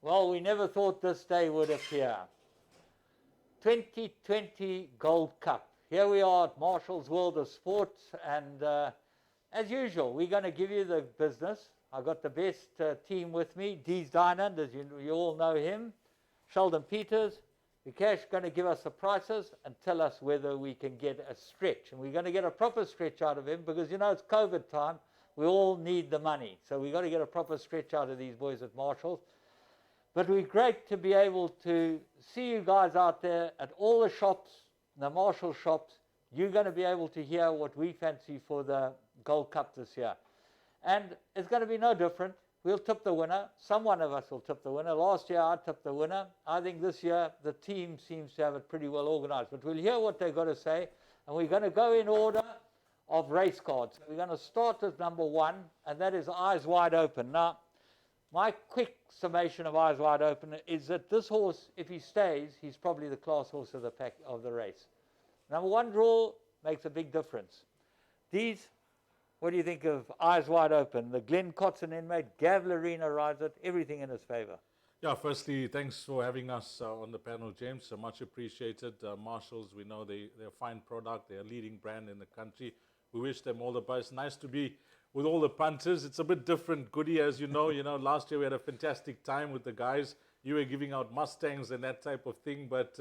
Well, we never thought this day would appear. 2020 Gold Cup. Here we are at Marshall's World of Sport, and as usual, we're going to give you the business. I've got the best team with me. Deez Dayanand, as you all know him. Sheldon Peters. Vikash going to give us the prices and tell us whether we can get a stretch. And we're going to get a proper stretch out of him because, you know, it's COVID time. We all need the money. So we've got to get a proper stretch out of these boys at Marshall's. But we're great to be able to see you guys out there at all the shops, the Marshall shops. You're going to be able to hear what we fancy for the Gold Cup this year. And it's going to be no different. We'll tip the winner. Some one of us will tip the winner. Last year I tipped the winner. I think this year the team seems to have it pretty well organized. But we'll hear what they've got to say. And we're going to go in order of race cards. We're going to start with number 1, and that is Eyes Wide Open. Now, my quick summation of Eyes Wide Open is that this horse, if he stays, he's probably the class horse of the pack of the race. Number 1 draw makes a big difference. These, what do you think of Eyes Wide Open? The Glenn Cotson inmate, Gav Larina rides it, everything in his favor. Yeah, firstly, thanks for having us on the panel, James. Much appreciated. Marshalls, we know they're a fine product. They're a leading brand in the country. We wish them all the best. Nice to be with all the punters. It's a bit different, Goody, as you know. Last year we had a fantastic time with the guys. You were giving out Mustangs and that type of thing, but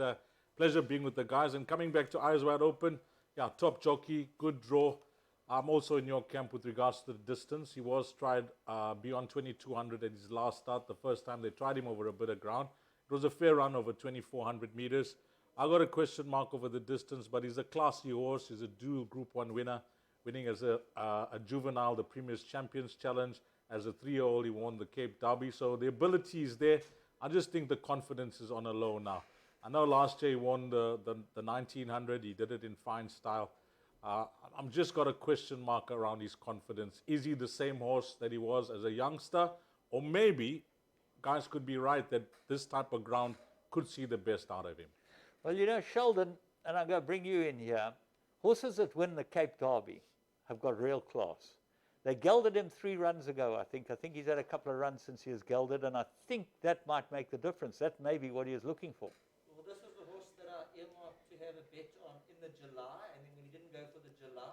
pleasure being with the guys. And coming back to Eyes Wide Open, yeah, top jockey, good draw. I'm also in your camp with regards to the distance. He was tried beyond 2,200 at his last start. The first time they tried him over a bit of ground. It was a fair run over 2,400 meters. I got a question mark over the distance, but he's a classy horse. He's a dual Group 1 winner, winning as a juvenile, the Premier's Champions Challenge. As a 3-year-old, he won the Cape Derby. So the ability is there. I just think the confidence is on a low now. I know last year he won the 1900. He did it in fine style. I've just got a question mark around his confidence. Is he the same horse that he was as a youngster? Or maybe guys could be right that this type of ground could see the best out of him. Well, you know, Sheldon, and I'm going to bring you in here, horses that win the Cape Derby have got real class. They gelded him 3 runs ago, I think. I think he's had a couple of runs since he has gelded, and I think that might make the difference. That may be what he is looking for. Well, this was the horse that I earmarked to have a bet on in the July, and then when he didn't go for the July,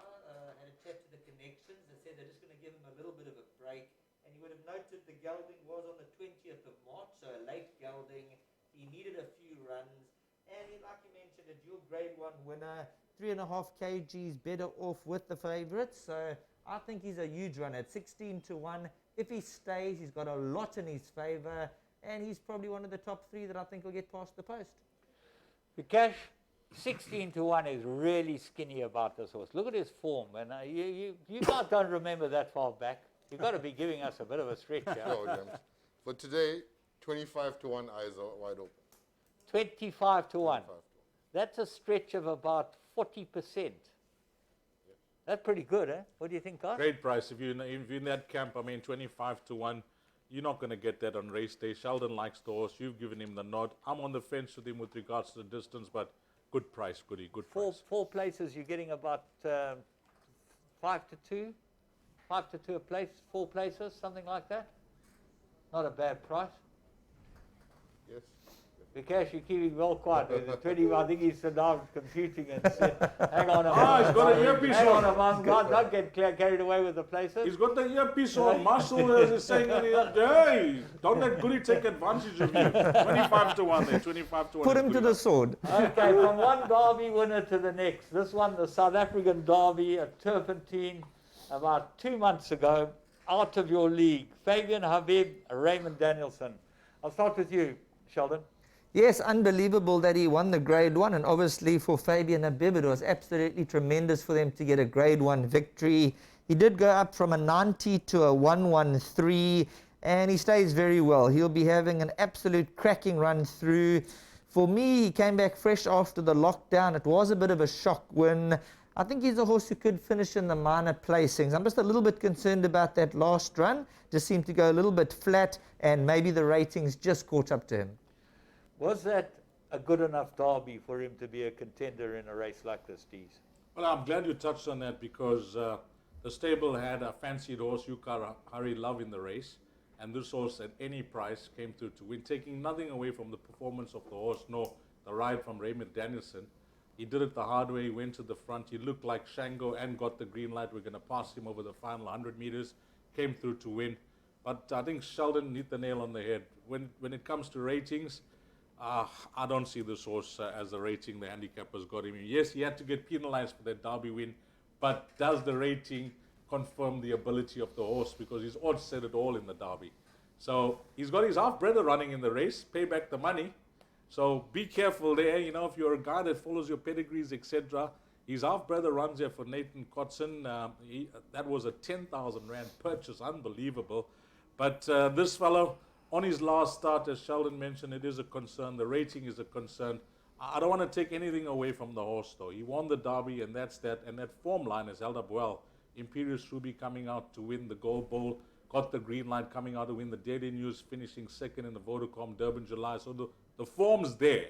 had a chat to the connections. They said they're just going to give him a little bit of a break, and you would have noted the gelding was on the 20th of March, so a late gelding. He needed a few runs, and like you mentioned, a dual Grade 1 winner, 3.5 kgs better off with the favourites, so I think he's a huge runner at 16 to 1. If he stays, he's got a lot in his favour, and he's probably one of the top 3 that I think will get past the post. Vikash, 16 to 1 is really skinny about this horse. Look at his form, and you guys don't remember that far back. You've got to be giving us a bit of a stretch here. Sure, James. For today, 25 to 1, Eyes are wide open. 25 to 1. 25 to 1. That's a stretch of about 40%. That's pretty good, eh? What do you think, guys? Great price. If you're in that camp, I mean, 25 to 1, you're not going to get that on race day. Sheldon likes the horse. You've given him the nod. I'm on the fence with him with regards to the distance, but good price, Goody, good price. Four places, you're getting about 5 to 2? 5 to 2 a place, 4 places, something like that? Not a bad price. Yes. Vikash, you're keeping well quiet with it. 20, I think he's now computing and said, hang on a Ah, he's got an earpiece hang on. on a moment, don't get carried away with the places. He's got the earpiece on. Marshall is saying, hey, don't let Goody take advantage of you. 25 to 1 there, 25 to 1. Put him to the sword. Okay, from one Derby winner to the next. This one, the South African Derby at Turpentine, about 2 months ago, out of your league. Fabian Habib, Raymond Danielson. I'll start with you, Sheldon. Yes, unbelievable that he won the Grade 1, and obviously for Fabian Habib it was absolutely tremendous for them to get a Grade 1 victory. He did go up from a 90 to a 113, and he stays very well. He'll be having an absolute cracking run through. For me, he came back fresh after the lockdown. It was a bit of a shock win. I think he's a horse who could finish in the minor placings. I'm just a little bit concerned about that last run. Just seemed to go a little bit flat, and maybe the ratings just caught up to him. Was that a good enough Derby for him to be a contender in a race like this, Deez? Well, I'm glad you touched on that because the stable had a fancied horse, Yukar Hari Love, in the race. And this horse at any price came through to win, taking nothing away from the performance of the horse, nor the ride from Raymond Danielson. He did it the hard way. He went to the front. He looked like Shango and got the green light. We're going to pass him over the final 100 meters. Came through to win. But I think Sheldon hit the nail on the head. When it comes to ratings, I don't see this horse as the rating the handicappers got him. Yes, he had to get penalized for that Derby win. But does the rating confirm the ability of the horse? Because his odds said it all in the Derby. So he's got his half-brother running in the race. Pay back the money. So be careful there, if you're a guy that follows your pedigrees, etc. His half-brother runs there for Nathan Kotson. That was a 10,000 Rand purchase, unbelievable. But this fellow, on his last start, as Sheldon mentioned, it is a concern. The rating is a concern. I don't want to take anything away from the horse, though. He won the Derby, and that's that. And that form line has held up well. Imperial Ruby coming out to win the Gold Bowl. Got the green light coming out to win the Daily News, finishing second in the Vodacom Durban July. So the form's there.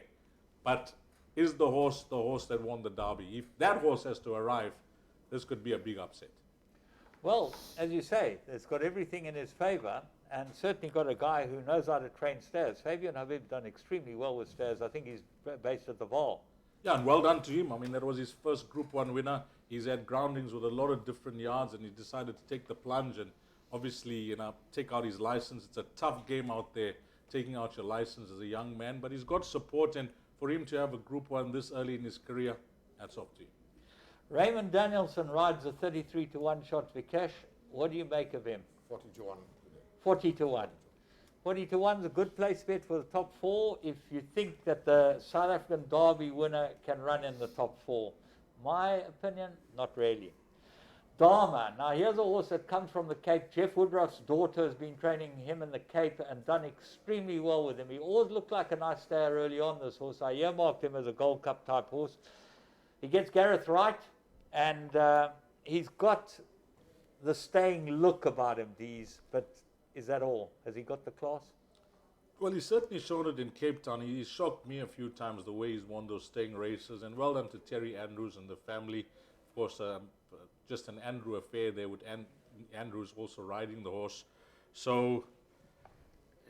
But is the horse that won the Derby? If that horse has to arrive, this could be a big upset. Well, as you say, it's got everything in his favour, and certainly got a guy who knows how to train stairs. Fabian Habib done extremely well with stairs. I think he's based at the Val. Yeah, and well done to him. I mean, that was his first Group 1 winner. He's had groundings with a lot of different yards, and he decided to take the plunge and obviously, take out his license. It's a tough game out there, taking out your license as a young man, but he's got support, and for him to have a Group 1 this early in his career, hats off to him. Raymond Danielson rides a 33-1 shot. Vikash, what do you make of him? 40-1. 40-1. 40-1 is a good place bet for the top 4 if you think that the South African Derby winner can run in the top 4. My opinion, not really. Dharma. Now here's a horse that comes from the Cape. Jeff Woodruff's daughter has been training him in the Cape and done extremely well with him. He always looked like a nice stayer early on, this horse. I earmarked him as a Gold Cup type horse. He gets Gareth right, and he's got the staying look about him, Deez, but is that all? Has he got the class? Well, he certainly showed it in Cape Town. He shocked me a few times the way he's won those staying races, and well done to Terry Andrews and the family. Of course, just an Andrew affair there with Andrews also riding the horse. So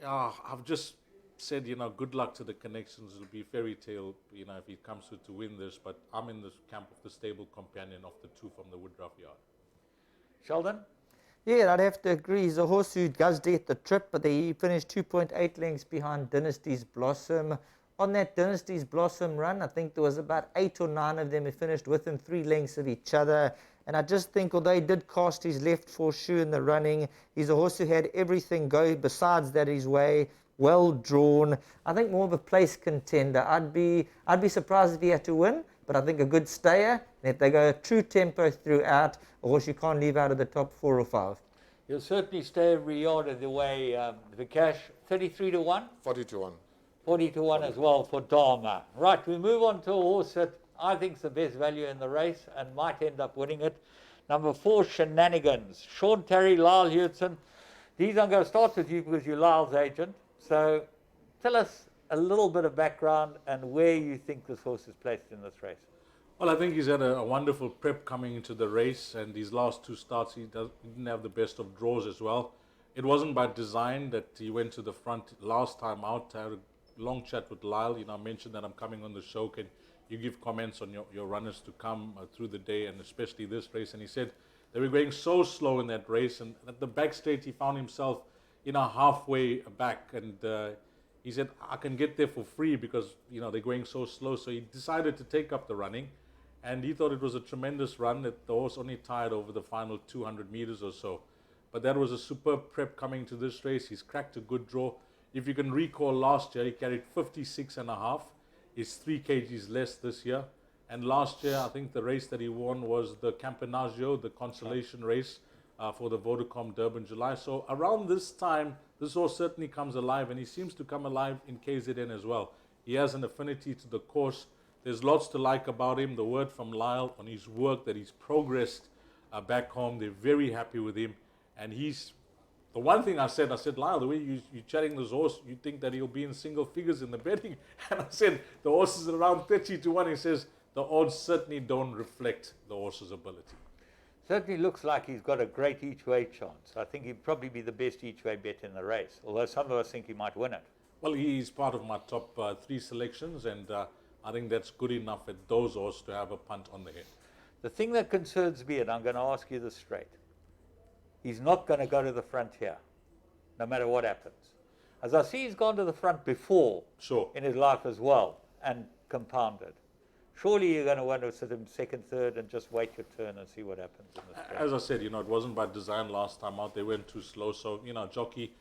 I've just said, good luck to the connections. It'll be fairy tale, if he comes to win this. But I'm in the camp of the stable companion of the two from the Woodruff yard. Sheldon? Yeah, I'd have to agree. He's a horse who does get the trip, but he finished 2.8 lengths behind Dynasty's Blossom. On that Dynasty's Blossom run, I think there was about 8 or 9 of them who finished within 3 lengths of each other. And I just think, although he did cast his left foreshoe in the running, he's a horse who had everything go besides that his way, well drawn. I think more of a place contender. I'd be surprised if he had to win, but I think a good stayer. And if they go a true tempo throughout, a horse you can't leave out of the top 4 or 5. He'll certainly stay every yard of the way. Vikash, 33-1? 40-1. 40-1 as well for Dharma. Right, we move on to a horse that I think is the best value in the race and might end up winning it. Number 4, Shenanigans. Sean Terry, Lyle Hewitson. These I'm going to start with you because you're Lyle's agent. So tell us a little bit of background and where you think this horse is placed in this race. Well, I think he's had a wonderful prep coming into the race, and these last 2 starts he didn't have the best of draws as well. It wasn't by design that he went to the front last time out. I had a long chat with Lyle. I mentioned that I'm coming on the show. Can you give comments on your runners to come through the day, and especially this race? And he said they were going so slow in that race, and at the back straight he found himself halfway back, and he said, I can get there for free because they're going so slow. So he decided to take up the running, and he thought it was a tremendous run. That the horse only tired over the final 200 meters or so, but that was a superb prep coming to this race. He's cracked a good draw. If you can recall, last year he carried 56.5. He's 3 kgs less this year. And last year, I think the race that he won was the Campanaggio, the consolation race for the Vodacom Durban July. So around this time, this horse certainly comes alive, and he seems to come alive in KZN as well. He has an affinity to the course. There's lots to like about him. The word from Lyle on his work, that he's progressed back home. They're very happy with him. And the one thing I said, Lyle, the way you're chatting this horse, you think that he'll be in single figures in the betting. And I said, the horse is around 30-1. He says, the odds certainly don't reflect the horse's ability. Certainly looks like he's got a great each-way chance. I think he'd probably be the best each-way bet in the race, although some of us think he might win it. Well, he's part of my top 3 selections, and I think that's good enough at those horses to have a punt on the head. The thing that concerns me, and I'm going to ask you this straight, he's not going to go to the front here, no matter what happens. As I see, he's gone to the front before in his life as well, and compounded. Surely you're going to want to sit him second, third, and just wait your turn and see what happens in this race. As I said, it wasn't by design last time out. They went too slow. So, jockey,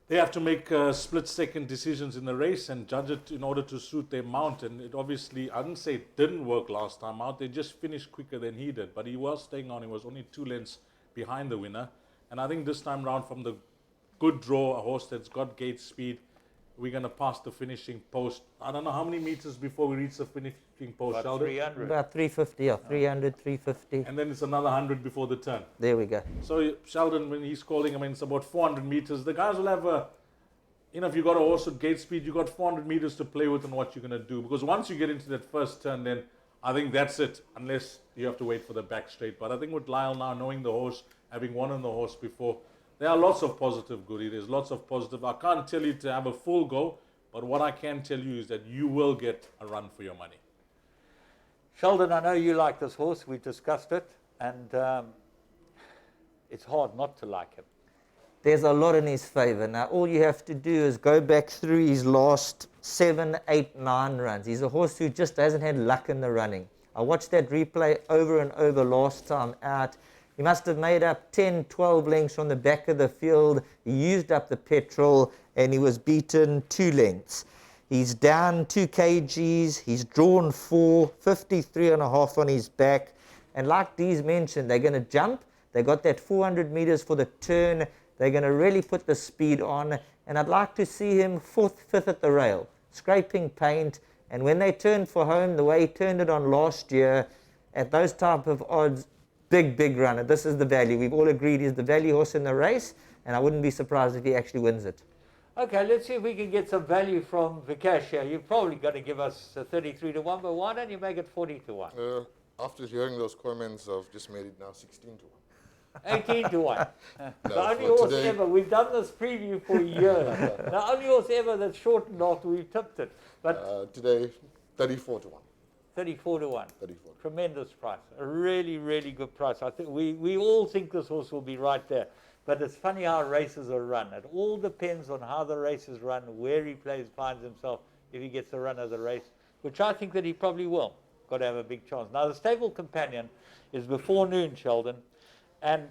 they have to make split-second decisions in the race and judge it in order to suit their mount. And it obviously, I didn't say it didn't work last time out. They just finished quicker than he did. But he was staying on. He was only 2 lengths behind the winner. And I think this time round, from the good draw, a horse that's got gate speed, we're going to pass the finishing post. I don't know how many meters before we reach the finishing post, About Sheldon? 300. About 350, yeah, 300, 350. And then it's another 100 before the turn. There we go. So Sheldon, when he's calling, it's about 400 meters. The guys will have if you got a horse at gate speed, you got 400 meters to play with and what you're going to do. Because once you get into that first turn, then I think that's it, unless you have to wait for the back straight. But I think with Lyle now, knowing the horse, having won on the horse before, there are lots of positive, Goody. There's lots of positive. I can't tell you to have a full go, but what I can tell you is that you will get a run for your money. Sheldon, I know you like this horse. We've discussed it, and it's hard not to like him. There's a lot in his favour. Now, all you have to do is go back through his last 7, 8, 9 runs. He's a horse who just hasn't had luck in the running. I watched that replay over and over last time out. He must have made up 10, 12 lengths from the back of the field. He used up the petrol, and he was beaten 2 lengths. He's down 2 kgs. He's drawn 4, 53.5 on his back. And like Deez mentioned, they're going to jump. They got that 400 meters for the turn. They're going to really put the speed on. And I'd like to see him 4th, 5th at the rail, scraping paint. And when they turn for home, the way he turned it on last year, at those type of odds, big runner. This is the value. We've all agreed he's the value horse in the race, and I wouldn't be surprised if he actually wins it. Okay, let's see if we can get some value from Vikash here. You're probably going to give us 33 to 1, but why don't you make it 40 to 1? After hearing those comments, I've just made it now 16 to 18 to 1. The No, only for horse today- ever. We've done this preview for years. The only horse ever that's shortened after we've tipped it. But 1. Today, 34 to 1. 34 to 1. 34. Tremendous price. A really, really good price. I think we all think this horse will be right there. But it's funny how races are run. It all depends on how the race is run, where he finds himself, if he gets the run of the race, which I think that he probably will. Got to have a big chance. Now, the stable companion is Before Noon, Sheldon. And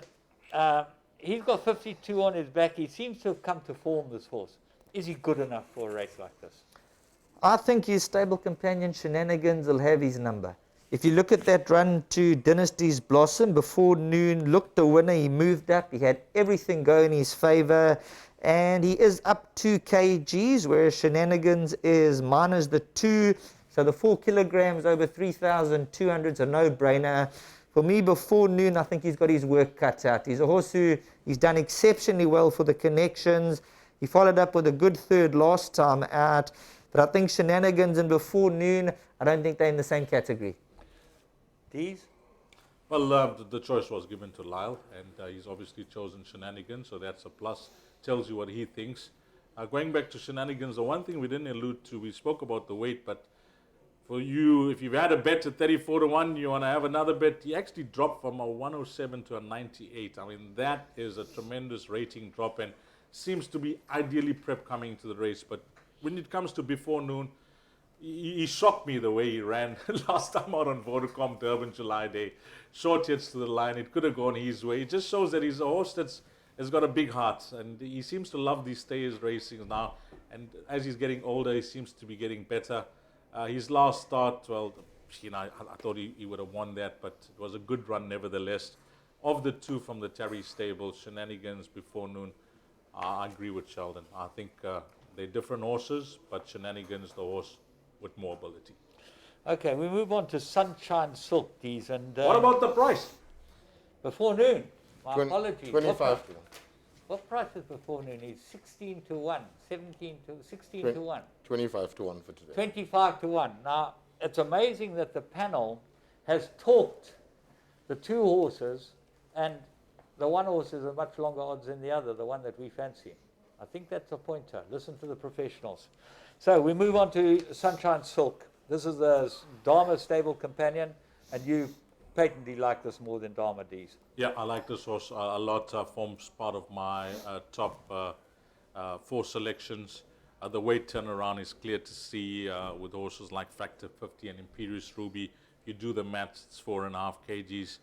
he's got 52 on his back. He seems to have come to form, this horse. Is he good enough for a race like this? I think his stable companion Shenanigans will have his number. If you look at that run to Dynasty's Blossom, Before Noon looked the winner. He moved up. He had everything go in his favour. And he is up 2 kgs, whereas Shenanigans is minus the 2. So the 4 kilograms over 3,200 is a no-brainer. For me, Before Noon, I think he's got his work cut out. He's a horse who he's done exceptionally well for the connections. He followed up with a good third last time out. But I think Shenanigans and Before Noon, I don't think they're in the same category. Deez? Well, the choice was given to Lyle, and he's obviously chosen Shenanigans, so that's a plus. Tells you what he thinks. Going back to Shenanigans, the one thing we didn't allude to, we spoke about the weight, but for you, if you've had a bet at 34 to 1, you want to have another bet, he actually dropped from a 107 to a 98. I mean, that is a tremendous rating drop, and seems to be ideally prep coming into the race. But when it comes to Before Noon, he shocked me the way he ran last time out on Vodacom Durban July Day. Short hits to the line. It could have gone his way. It just shows that he's a horse has got a big heart, and he seems to love these stayers racing now. And as he's getting older, he seems to be getting better. His last start, well, I thought he would have won that, but it was a good run nevertheless. Of the 2 from the Terry stable, Shenanigans, Before Noon, I agree with Sheldon. I think they're different horses, but Shenanigans, the horse with more ability. Okay, we move on to Sunshine Silk, Deez. And What about the price? Before Noon? My apologies. 25 to 1. What price is Before Noon? He's 16 to 1, 16 to 1. 25 to 1 for today. 25 to 1. Now, it's amazing that the panel has talked the two horses, and the one horse is a much longer odds than the other, the one that we fancy. I think that's a pointer. Listen to the professionals. So we move on to Sunshine Silk. This is the Dharma stable companion, and you patently like this more than Dharma Deez. Yeah, I like this horse a lot. Forms part of my top 4 selections. The weight turnaround is clear to see with horses like Factor 50 and Imperial Ruby. You do the maths, it's 4.5 kgs.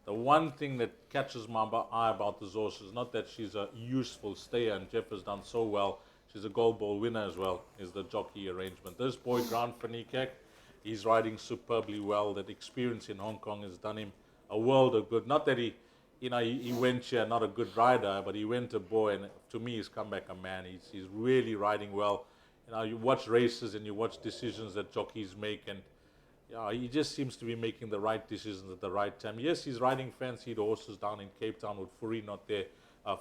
The one thing that catches my eye about this horse is not that she's a useful stayer, and Jeff has done so well. She's a gold ball winner as well, is the jockey arrangement. This boy, Grant Fanikak, he's riding superbly well. That experience in Hong Kong has done him a world of good. Not that he went here not a good rider, but he went a boy, and to me he's come back a man. He's really riding well. You watch races and you watch decisions that jockeys make, and he just seems to be making the right decisions at the right time. Yes, he's riding fancied horses down in Cape Town with Fourie not there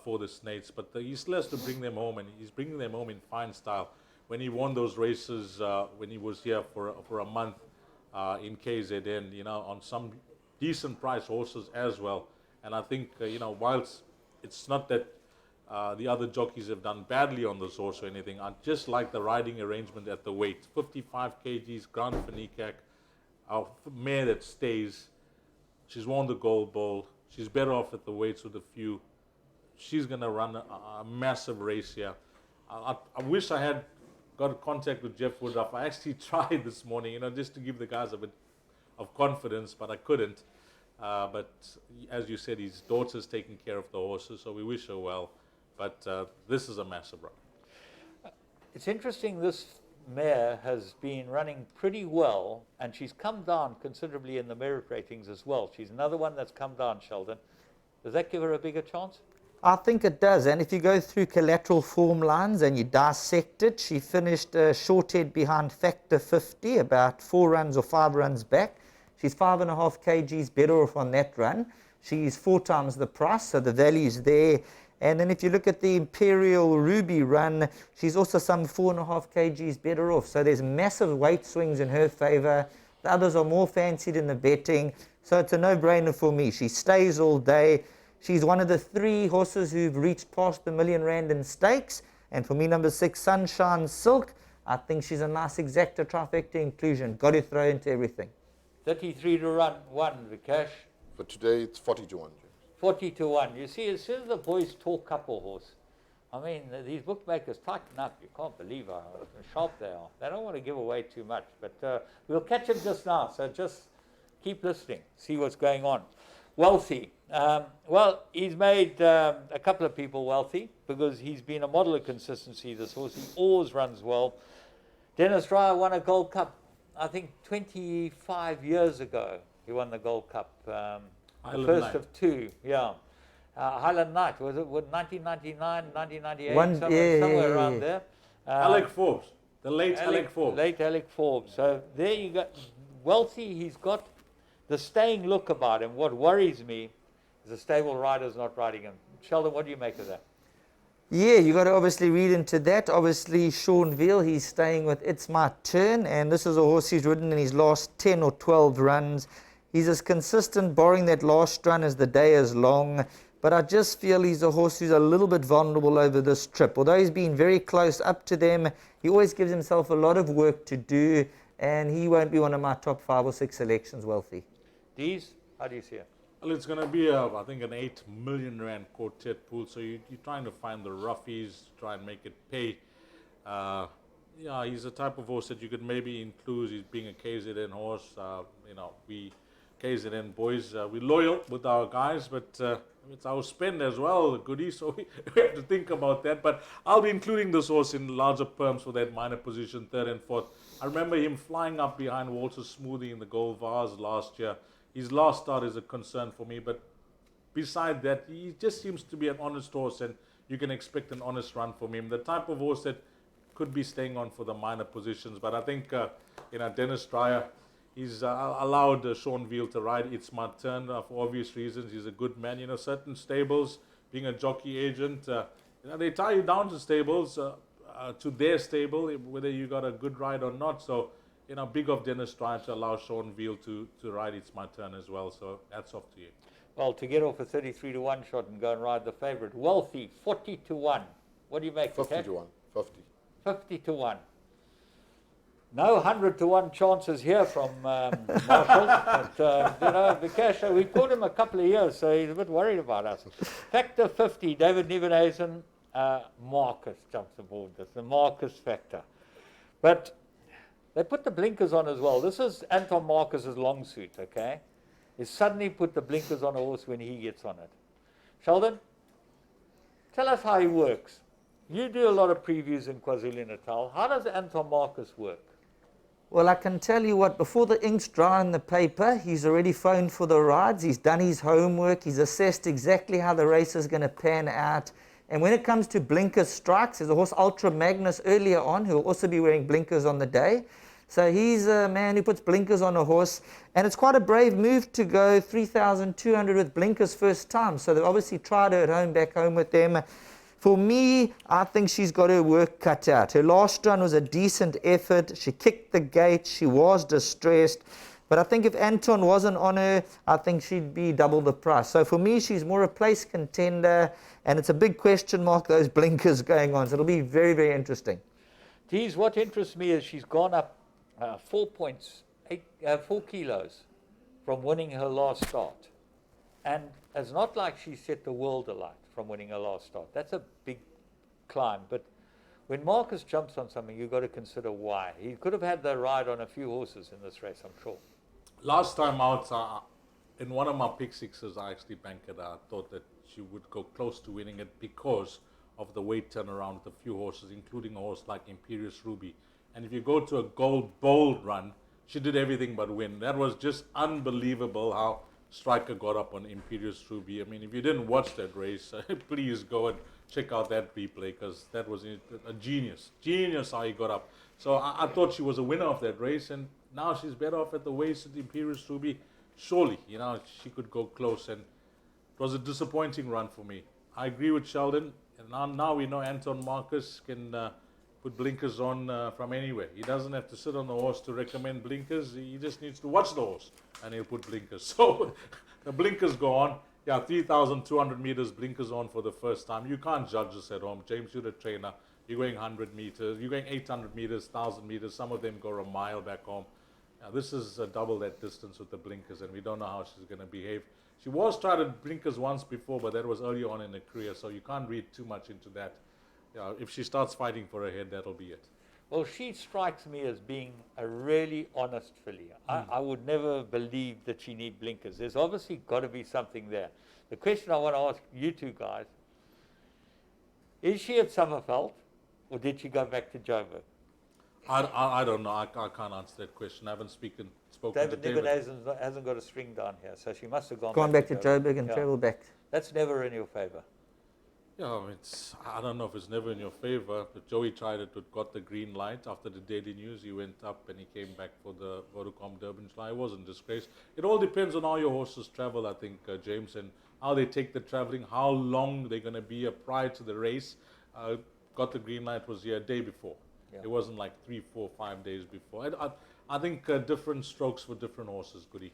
for the Snates, but he still has to bring them home, and he's bringing them home in fine style. When he won those races, when he was here for a month in KZN, on some decent price horses as well. And I think, whilst it's not that the other jockeys have done badly on this horse or anything, I just like the riding arrangement at the weight. 55 kgs, Grant Fanikak, our mare that stays. She's won the gold ball. She's better off at the weights with a few. She's going to run a massive race here. I wish I had got contact with Jeff Woodruff. I actually tried this morning, just to give the guys a bit of confidence, but I couldn't. But as you said, his daughter's taking care of the horses, so we wish her well. But this is a massive run. It's interesting, this mare has been running pretty well, and she's come down considerably in the merit ratings as well. She's another one that's come down, Sheldon. Does that give her a bigger chance? I think it does, and if you go through collateral form lines and you dissect it, she finished short head behind Factor 50, about 4 runs or 5 runs back. She's 5.5 kgs better off on that run. She's 4 times the price, so the value's there. And then if you look at the Imperial Ruby run, she's also some 4.5 kgs better off. So there's massive weight swings in her favor. The others are more fancied in the betting. So it's a no-brainer for me. She stays all day. She's one of the 3 horses who've reached past the R1,000,000 in stakes. And for me, number 6, Sunshine Silk, I think she's a nice exacta trifecta inclusion. Got to throw into everything. 33 to run 1, Vikash. For today, it's 40 to 1. 40 to 1. You see, as soon as the boys talk couple horse, these bookmakers tighten up. You can't believe how sharp they are. They don't want to give away too much, but we'll catch him just now. So just keep listening, see what's going on. Wealthy. Well, he's made a couple of people wealthy because he's been a model of consistency, this horse. He always runs well. Dennis Dreyer won a Gold Cup, I think 25 years ago. He won the Gold Cup. The first of 2, yeah. Highland Knight, was it 1999, 1998, somewhere around there. Alec Forbes, the late Alec Forbes. Late Alec Forbes. So there you go. Wealthy, he's got the staying look about him. What worries me is the stable rider's not riding him. Sheldon, what do you make of that? Yeah, you got to obviously read into that. Obviously, Sean Veal, he's staying with It's My Turn, and this is a horse he's ridden in his last 10 or 12 runs. He's as consistent, barring that last run, as the day is long. But I just feel he's a horse who's a little bit vulnerable over this trip. Although he's been very close up to them, he always gives himself a lot of work to do, and he won't be one of my top 5 or 6 selections, Wealthy. Deez, how do you see it? Well, it's going to be, I think, an 8 million rand quartet pool. So you're trying to find the roughies, try and make it pay. Yeah, he's a type of horse that you could maybe include. He's being a KZN horse. We KZN boys, we're loyal with our guys, but it's our spend as well, the goodies. So we have to think about that. But I'll be including this horse in larger perms for that minor position, 3rd and 4th. I remember him flying up behind Walter Smoothie in the Gold Vase last year. His last start is a concern for me, but beside that, he just seems to be an honest horse, and you can expect an honest run from him. The type of horse that could be staying on for the minor positions, but I think Dennis Dreyer, he's allowed Sean Veal to ride It's My Turn for obvious reasons. He's a good man. Certain stables, being a jockey agent, they tie you down to stables, to their stable, whether you got a good ride or not. So big of Dennis trying to allow Sean Veal to ride It's My Turn as well. So hats off to you. Well, to get off a 33-1 shot and go and ride the favourite, Wealthy, 40-1. What do you make? 50 Vikash? to 1. 50. 50-1. No 100-1 chances here from Marshall. But, Vikash, we called him a couple of years, so he's a bit worried about us. Factor 50, David Nivenhuizen, Marcus jumps aboard this, the Marcus factor. But they put the blinkers on as well. This is Anton Marcus's long suit, okay? He suddenly put the blinkers on a horse when he gets on it. Sheldon, tell us how he works. You do a lot of previews in KwaZulu-Natal. How does Anton Marcus work? Well, I can tell you what, before the ink's dry on the paper, he's already phoned for the rides, he's done his homework, he's assessed exactly how the race is going to pan out. And when it comes to blinker strikes, there's a horse Ultra Magnus earlier on who will also be wearing blinkers on the day. So he's a man who puts blinkers on a horse, and it's quite a brave move to go 3,200 with blinkers first time. So they've obviously tried her at home, back home with them. For me, I think she's got her work cut out. Her last run was a decent effort. She kicked the gate. She was distressed. But I think if Anton wasn't on her, I think she'd be double the price. So for me, she's more a place contender, and it's a big question mark, those blinkers going on. So it'll be very, very interesting. Deez, what interests me is she's gone up 4 kilos from winning her last start. And it's not like she set the world alight from winning her last start. That's a big climb. But when Marcus jumps on something, you've got to consider why. He could have had the ride on a few horses in this race, I'm sure. Last time out, in one of my pick sixes, I actually banked it. I thought that she would go close to winning it because of the weight turnaround with a few horses, including a horse like Imperial Ruby. And if you go to a Gold Bold run, she did everything but win. That was just unbelievable how Striker got up on Imperial Ruby. I mean, if you didn't watch that race, please go and check out that replay, because that was a genius how he got up. So I thought she was a winner of that race, and now she's better off at the waist at Imperial Ruby. Surely, she could go close, and it was a disappointing run for me. I agree with Sheldon, and now we know Anton Marcus can put blinkers on from anywhere. He doesn't have to sit on the horse to recommend blinkers. He just needs to watch the horse, and he'll put blinkers. So the blinkers go on. Yeah, 3,200 meters, blinkers on for the first time. You can't judge this at home. James, you're a trainer. You're going 100 meters. You're going 800 meters, 1,000 meters. Some of them go a mile back home. Now, this is double that distance with the blinkers, and we don't know how she's going to behave. She was tried at blinkers once before, but that was early on in her career, so you can't read too much into that. If she starts fighting for her head, that'll be it. Well, she strikes me as being a really honest filly. I would never believe that she need blinkers. There's obviously got to be something there. The question I want to ask you two guys, is she at Summerveld, or did she go back to Joburg? I don't know. I can't answer that question. I haven't spoken David to David. hasn't got a string down here, so she must have Gone back to Joburg and traveled back. That's never in your favour. Yeah, I don't know if it's never in your favor, but Joey tried it, got the green light. After the Daily News, he went up and he came back for the Vodacom Durban July. It wasn't disgrace. It all depends on how your horses travel, I think, James, and how they take the traveling, how long they're going to be prior to the race. Got the green light was here a day before. Yeah. It wasn't like 3, 4, 5 days before. I think different strokes for different horses, Goody.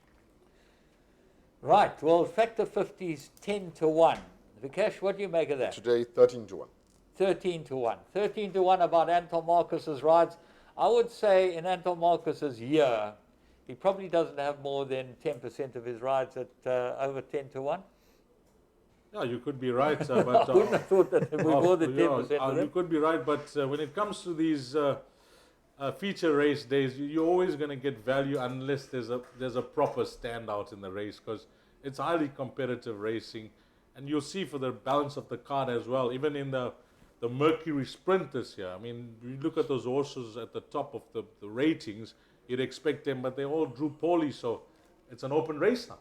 Right, well, factor 50 is 10-1. Vikash, what do you make of that? Today, 13 to 1. 13-1. 13-1 about Anton Marcus's rides. I would say in Anton Marcus's year, he probably doesn't have more than 10% of his rides at over 10-1. Yeah, you could be right. But, I wouldn't have thought that we more than 10% of them. You could be right, but when it comes to these feature race days, you're always going to get value unless there's a proper standout in the race, because it's highly competitive racing. And you'll see for the balance of the card as well, even in the Mercury Sprint this year. I mean, you look at those horses at the top of the ratings, you'd expect them, but they all drew poorly, so it's an open race now.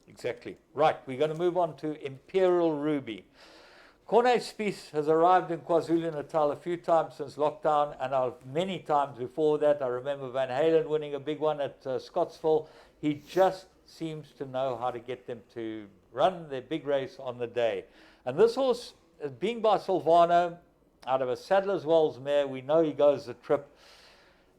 Exactly. Right, we're going to move on to Imperial Ruby. Corne Spies has arrived in KwaZulu-Natal a few times since lockdown, and many times before that. I remember Van Halen winning a big one at Scottsville. He just seems to know how to get them to run their big race on the day. And this horse, being by Silvano, out of a Sadler's Wells mare, we know he goes the trip.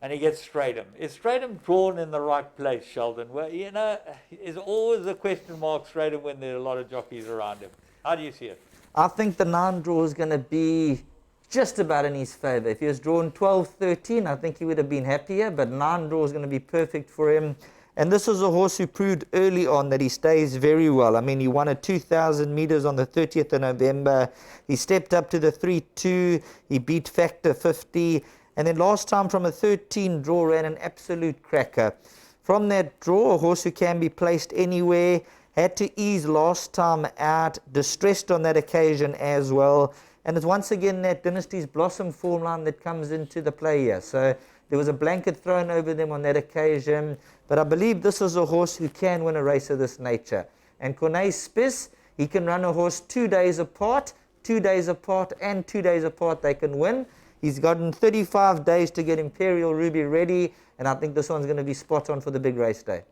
and he gets Stratum. Is Stratum drawn in the right place, Sheldon? Well, you know, is always a question mark Stratum when there are a lot of jockeys around him. How do you see it? I think the 9 draw is going to be just about in his favour. If he was drawn 12, 13, I think he would have been happier, but 9 draw is going to be perfect for him. And this is a horse who proved early on that he stays very well. I mean, he won at 2,000 metres on the 30th of November. He stepped up to the 3-2. He beat Factor 50. And then last time from a 13 draw ran an absolute cracker. From that draw, a horse who can be placed anywhere, had to ease last time out, distressed on that occasion as well. And it's once again that Dynasty's Blossom form line that comes into the play here. So there was a blanket thrown over them on that occasion. But I believe this is a horse who can win a race of this nature. And Cornet Spiss, he can run a horse 2 days apart, 2 days apart, and 2 days apart they can win. He's gotten 35 days to get Imperial Ruby ready, and I think this one's going to be spot on for the big race day.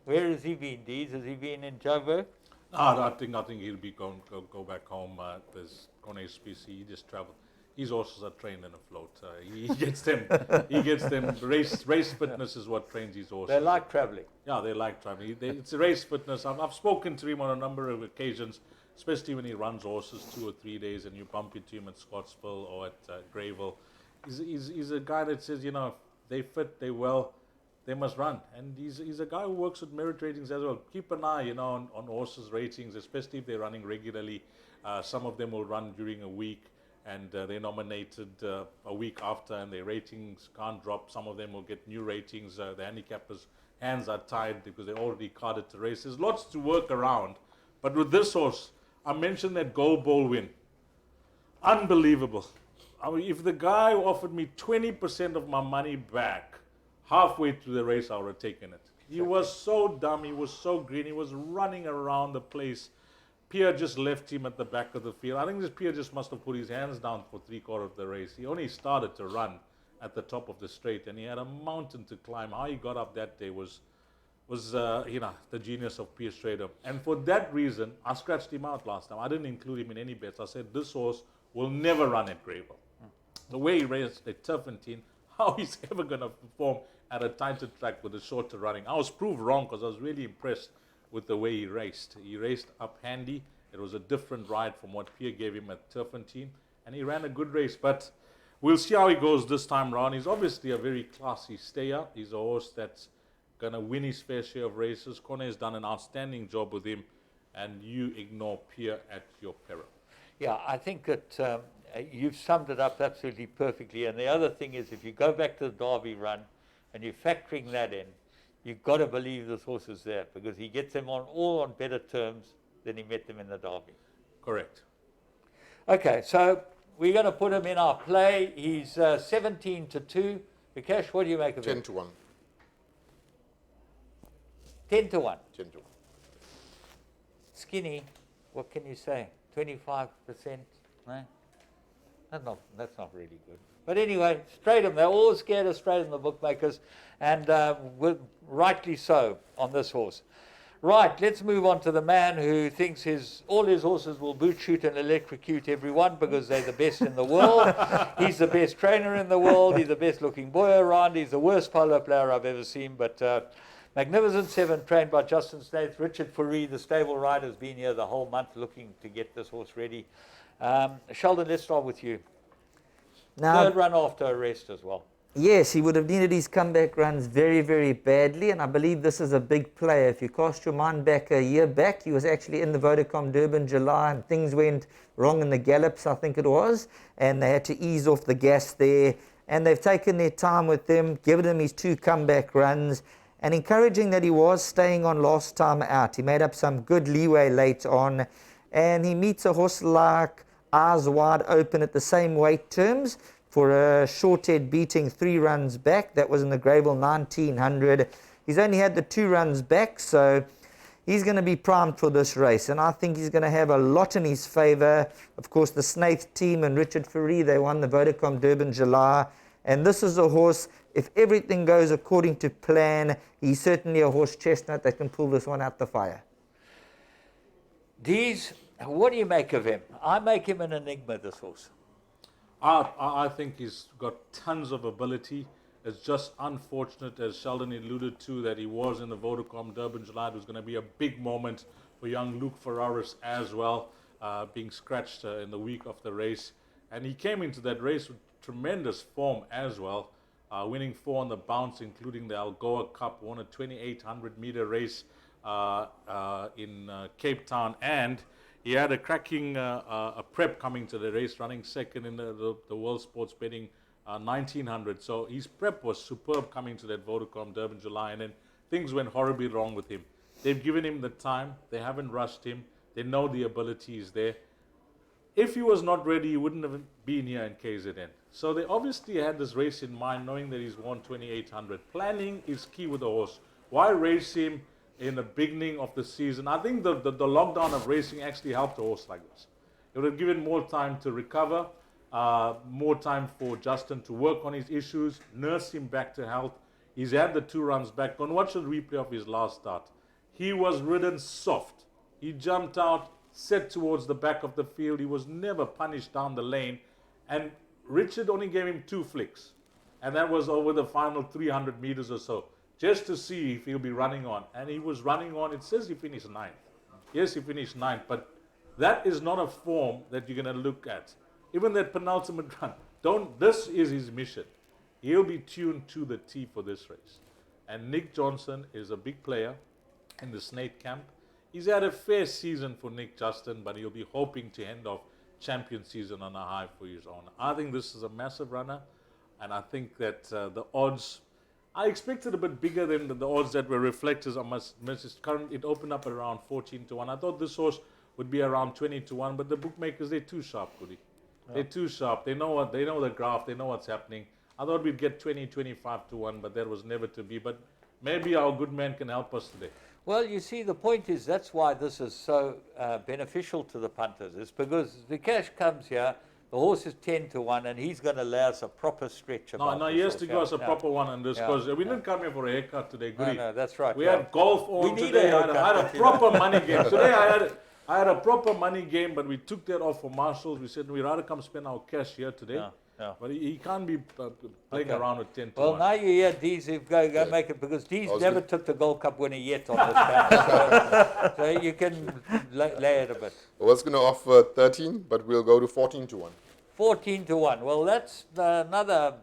Where has he been, Deez? Has he been in Joburg? No, I think he'll be go back home. There's Cornet Spies. He just traveled. His horses are trained in a float. He gets them. He gets them. Race fitness is what trains his horses. They like travelling. Yeah, they like traveling. It's a race fitness. I've spoken to him on a number of occasions, especially when he runs horses 2 or 3 days, and you bump into him at Scottsville or at Greyville. He's a guy that says, you know, they fit, they well, they must run. And he's a guy who works with merit ratings as well. Keep an eye, you know, on horses' ratings, especially if they're running regularly. Some of them will run during a week, and they're nominated a week after, and their ratings can't drop. Some of them will get new ratings. The handicappers' hands are tied because they're already carded to race. There's lots to work around. But with this horse, I mentioned that Gold Ball win. Unbelievable. I mean, if the guy offered me 20% of my money back halfway through the race, I would have taken it. He was so dumb. He was so green. He was running around the place. Pierre just left him at the back of the field. I think this Pierre just must have put his hands down for 3/4 of the race. He only started to run at the top of the straight, and he had a mountain to climb. How he got up that day was you know, the genius of Pierre Strader. And for that reason, I scratched him out last time. I didn't include him in any bets. I said this horse will never run at Greyville. The way he raced at Turpentine, how he's ever going to perform at a tighter track with a shorter running. I was proved wrong because I was really impressed with the way he raced. He raced up handy. It was a different ride from what Pierre gave him at Turpentine, and he ran a good race. But we'll see how he goes this time round. He's obviously a very classy stayer. He's a horse that's going to win his fair share of races. Cornet has done an outstanding job with him, and you ignore Pierre at your peril. Yeah, I think that you've summed it up absolutely perfectly. And the other thing is, if you go back to the Derby run and you're factoring that in, you've got to believe this horse is there, because he gets them all on better terms than he met them in the Derby. Correct. Okay, so we're going to put him in our play. He's 17-2. Vikash, what do you make of him? 10-1. 10-1. 10-1. Skinny, what can you say? 25%? No? That's not really good. But anyway, Stratum, they're all scared of Stratum, the bookmakers, and rightly so on this horse. Right, let's move on to the man who thinks all his horses will boot shoot and electrocute everyone because they're the best in the world. He's the best trainer in the world. He's the best looking boy around. He's the worst polo player I've ever seen. But Magnificent Seven, trained by Justin Snaith. Richard Fourie, the stable rider, has been here the whole month looking to get this horse ready. Sheldon, let's start with you. Now, Third run after a rest as well. yes, he would have needed his comeback runs very, very badly, and I believe this is a big player. If you cast your mind back a year back, he was actually in the Vodacom Durban July, and things went wrong in the gallops, I think it was, and they had to ease off the gas there, and they've taken their time with him, given him his 2 comeback runs, and encouraging that he was staying on last time out. He made up some good leeway late on, and he meets a horse like Eyes Wide Open at the same weight terms for a short head beating 3 runs back. That was in the Greyville 1900. He's only had the 2 runs back, so he's going to be primed for this race, and I think he's going to have a lot in his favour. Of course, the Snaith team and Richard Fourie, they won the Vodacom Durban July, and this is a horse, if everything goes according to plan, he's certainly a horse chestnut that can pull this one out the fire. Deez, what do you make of him? I make him an enigma, this horse. I think he's got tons of ability. It's just unfortunate, as Sheldon alluded to, that he was in the Vodacom Durban July. It was going to be a big moment for young Luke Ferraris as well, being scratched in the week of the race. And he came into that race with tremendous form as well, winning 4 on the bounce, including the Algoa Cup, won a 2,800 meter race in Cape Town, and he had a cracking a prep coming to the race, running second in the World Sports Betting 1900. So his prep was superb coming to that Vodacom Durban July, and then things went horribly wrong with him. They've given him the time, they haven't rushed him, they know the ability is there. If he was not ready, he wouldn't have been here in KZN. So they obviously had this race in mind, knowing that he's won 2,800. Planning is key with the horse. Why race him in the beginning of the season? I think the lockdown of racing actually helped a horse like this. It would have given more time to recover, more time for Justin to work on his issues, nurse him back to health. He's had the 2 runs back. Go and watch the replay of his last start. He was ridden soft. He jumped out, set towards the back of the field. He was never punished down the lane. And Richard only gave him 2 flicks. And that was over the final 300 meters or so, just to see if he'll be running on. And he was running on. It says he finished 9th. Yes, he finished 9th. But that is not a form that you're going to look at. Even that penultimate run. This is his mission. He'll be tuned to the T for this race. And Nick Johnson is a big player in the Snake camp. He's had a fair season for Nick Justin, but he'll be hoping to end off champion season on a high for his own. I think this is a massive runner, and I think that the odds, I expected a bit bigger than the odds that were reflected on current. It opened up at around 14 to 1. I thought this horse would be around 20 to 1, but the bookmakers, they're too sharp, Goody. Yeah. They're too sharp. They know the graph, they know what's happening. I thought we'd get 20, 25 to 1, but that was never to be. But maybe our good man can help us today. Well, you see, the point is that's why this is so beneficial to the punters. It's because Vikash comes here, the horse is 10 to 1, and he's going to allow us a proper stretch. No, he has to give us a proper one on this, because we didn't come here for a haircut today, Goody. No, that's right. We had golf on today. I had a proper money game. Today I had a proper money game, but we took that off for Marshals. We said we'd rather come spend our cash here today. Yeah. But he can't be playing around with 10 to 1. Well, now you're here, Deez, go make it, because Deez never took the Gold Cup winner yet on this panel. So you can lay it a bit. I was going to offer 13, but we'll go to 14 to 1. 14 to 1. Well, that's another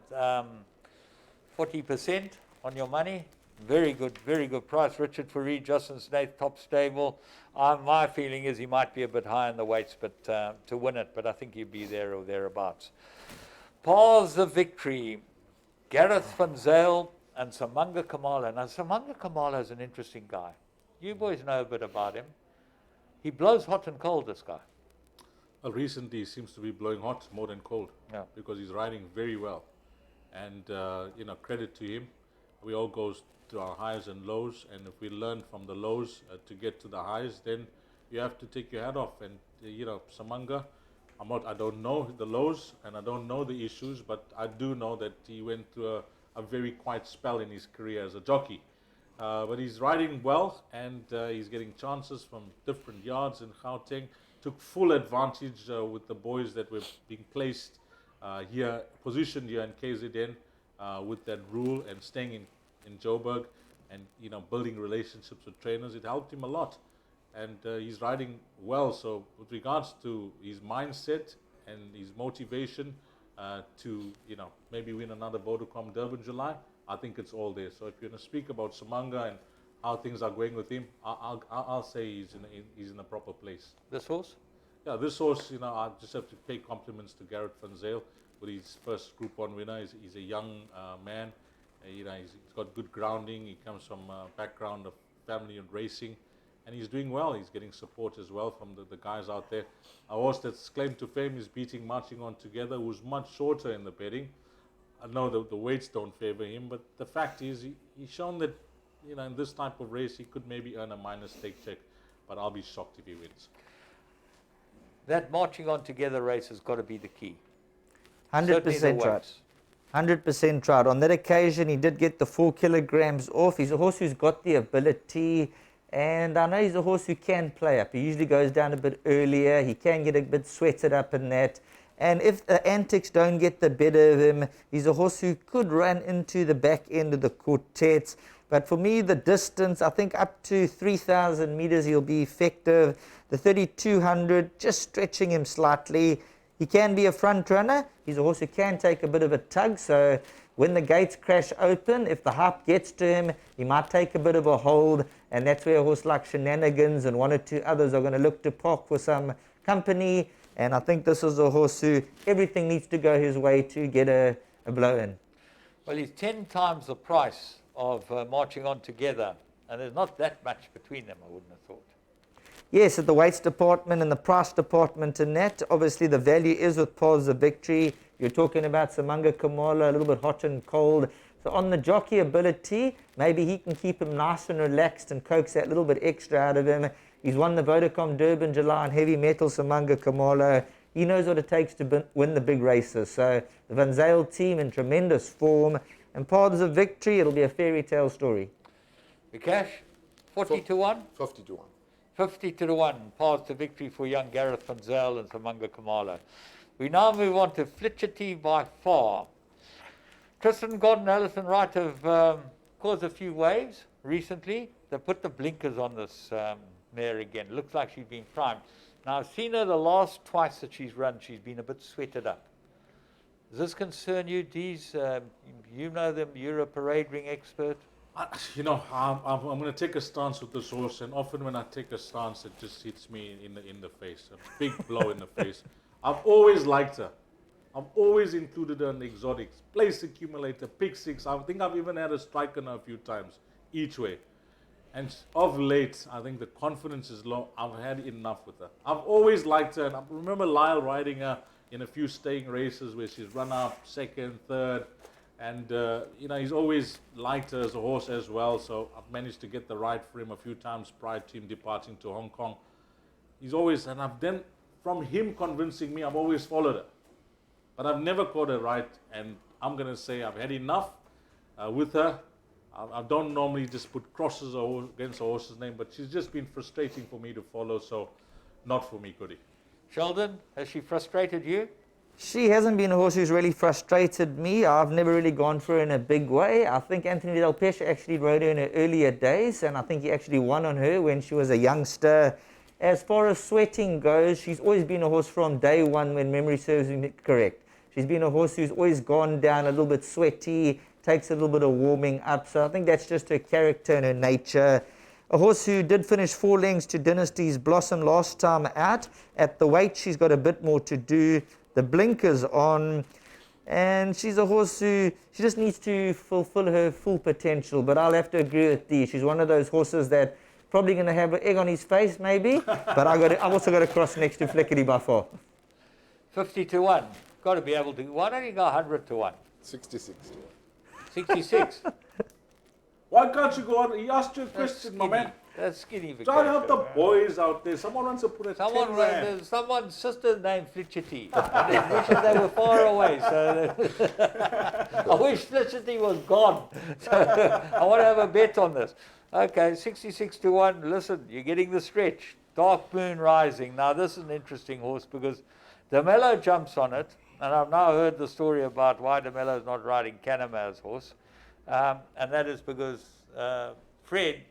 40% on your money. Very good price. Richard Fareed, Justin Snaith, top stable. My feeling is he might be a bit high in the weights, but to win it, but I think he'll be there or thereabouts. Paths of Victory, Gareth van Zyl and Samanga Kamala. Now, Samanga Kamala is an interesting guy. You boys know a bit about him. He blows hot and cold, this guy. Well, recently he seems to be blowing hot more than cold, because he's riding very well. And, credit to him. We all go to our highs and lows, and if we learn from the lows to get to the highs, then you have to take your hat off. And, Samanga, I don't know the lows and I don't know the issues, but I do know that he went through a very quiet spell in his career as a jockey. But he's riding well, and he's getting chances from different yards in Gauteng. Took full advantage with the boys that were being placed here, positioned here in KZN with that rule, and staying in Joburg, and building relationships with trainers. It helped him a lot. And he's riding well. So with regards to his mindset and his motivation to maybe win another Vodacom Durban July, I think it's all there. So if you're going to speak about Samanga and how things are going with him, I'll say he's in a proper place. This horse? Yeah, this horse, I just have to pay compliments to Gareth van Zyl with his first Group 1 winner. He's a young man. He's got good grounding. He comes from a background of family and racing. And he's doing well. He's getting support as well from the guys out there. A horse that's claimed to fame is beating Marching On Together, who's much shorter in the betting. I know the weights don't favor him, but the fact is he's shown that in this type of race he could maybe earn a minor stake check, but I'll be shocked if he wins. That Marching On Together race has got to be the key. 100% right. 100% right. On that occasion, he did get the 4 kilograms off. He's a horse who's got the ability. And I know he's a horse who can play up. He usually goes down a bit earlier. He can get a bit sweated up in that. And if the antics don't get the better of him, he's a horse who could run into the back end of the quartets. But for me, the distance, I think up to 3,000 meters, he'll be effective. The 3,200, just stretching him slightly. He can be a front runner. He's a horse who can take a bit of a tug. So when the gates crash open, if the hype gets to him, he might take a bit of a hold. And that's where a horse like Shenanigans and one or two others are going to look to park for some company. And I think this is a horse who everything needs to go his way to get a blow in. Well, he's 10 times the price of Marching On Together, and there's not that much between them, I wouldn't have thought. Yes, at the weights department and the price department and that, obviously the value is with Paths of Victory. You're talking about Samanga Kamala, a little bit hot and cold. So on the jockey ability, maybe he can keep him nice and relaxed and coax that little bit extra out of him. He's won the Vodacom Durban July and heavy metal Samanga Kamala. He knows what it takes to win the big races. So the Van Zyl team in tremendous form. And Paths of Victory, it'll be a fairy tale story. Vikash, 40 to 1? 50 to 1. 50 to 1, Paths to Victory for young Gareth Van Zyl and Samanga Kamala. We now move on to Flitchity by far. Tristan Gordon Allison Wright have caused a few waves recently. They put the blinkers on this mare again. Looks like she's been primed. Now, I've seen her the last twice that she's run. She's been a bit sweated up. Does this concern you, Deez? You know them. You're a parade ring expert. You know, I'm going to take a stance with this horse, and often when I take a stance, it just hits me in the face, a big blow in the face. I've always liked her. I've always included her in the exotics, place accumulator, pick six. I think I've even had a strike on her a few times, each way. And of late, I think the confidence is low. I've had enough with her. I've always liked her, and I remember Lyle riding her in a few staying races where she's run up second, third, and you know, he's always liked her as a horse as well. So I've managed to get the right for him a few times prior to him departing to Hong Kong. He's always, and I've then, from him convincing me, I've always followed her. But I've never caught her right, and I'm going to say I've had enough with her. I don't normally just put crosses against a horse's name, but she's just been frustrating for me to follow, so not for me, Goody. Sheldon, has she frustrated you? She hasn't been a horse who's really frustrated me. I've never really gone for her in a big way. I think Anthony Del Pesce actually rode her in her earlier days, and I think he actually won on her when she was a youngster. As far as sweating goes, she's always been a horse from day one, when memory serves me correct. She's been a horse who's always gone down a little bit sweaty, takes a little bit of warming up. So I think that's just her character and her nature. A horse who did finish 4 lengths to Dynasty's Blossom last time out. At the weight, she's got a bit more to do. The blinkers on. And she's a horse who, she just needs to fulfill her full potential. But I'll have to agree with Dee. She's one of those horses that probably going to have an egg on his face, maybe. But I've also got to cross next to Flickety by far. 50 to 1. Got to be able to. Why don't you go 100 to 1? 66 to 1. 66. Why can't you go on? He asked you a question, my man. That's skinny. Try to help the boys out there. Someone wants to put a 10 rand. There's someone's sister named Flitchity. And they wishes they were far away. So I wish Flitchity was gone. So I want to have a bet on this. Okay, 66 to 1. Listen, you're getting the stretch. Dark Moon Rising. Now, this is an interesting horse because DeMello jumps on it. And I've now heard the story about why DeMello is not riding Canamer's horse. And that is because Fred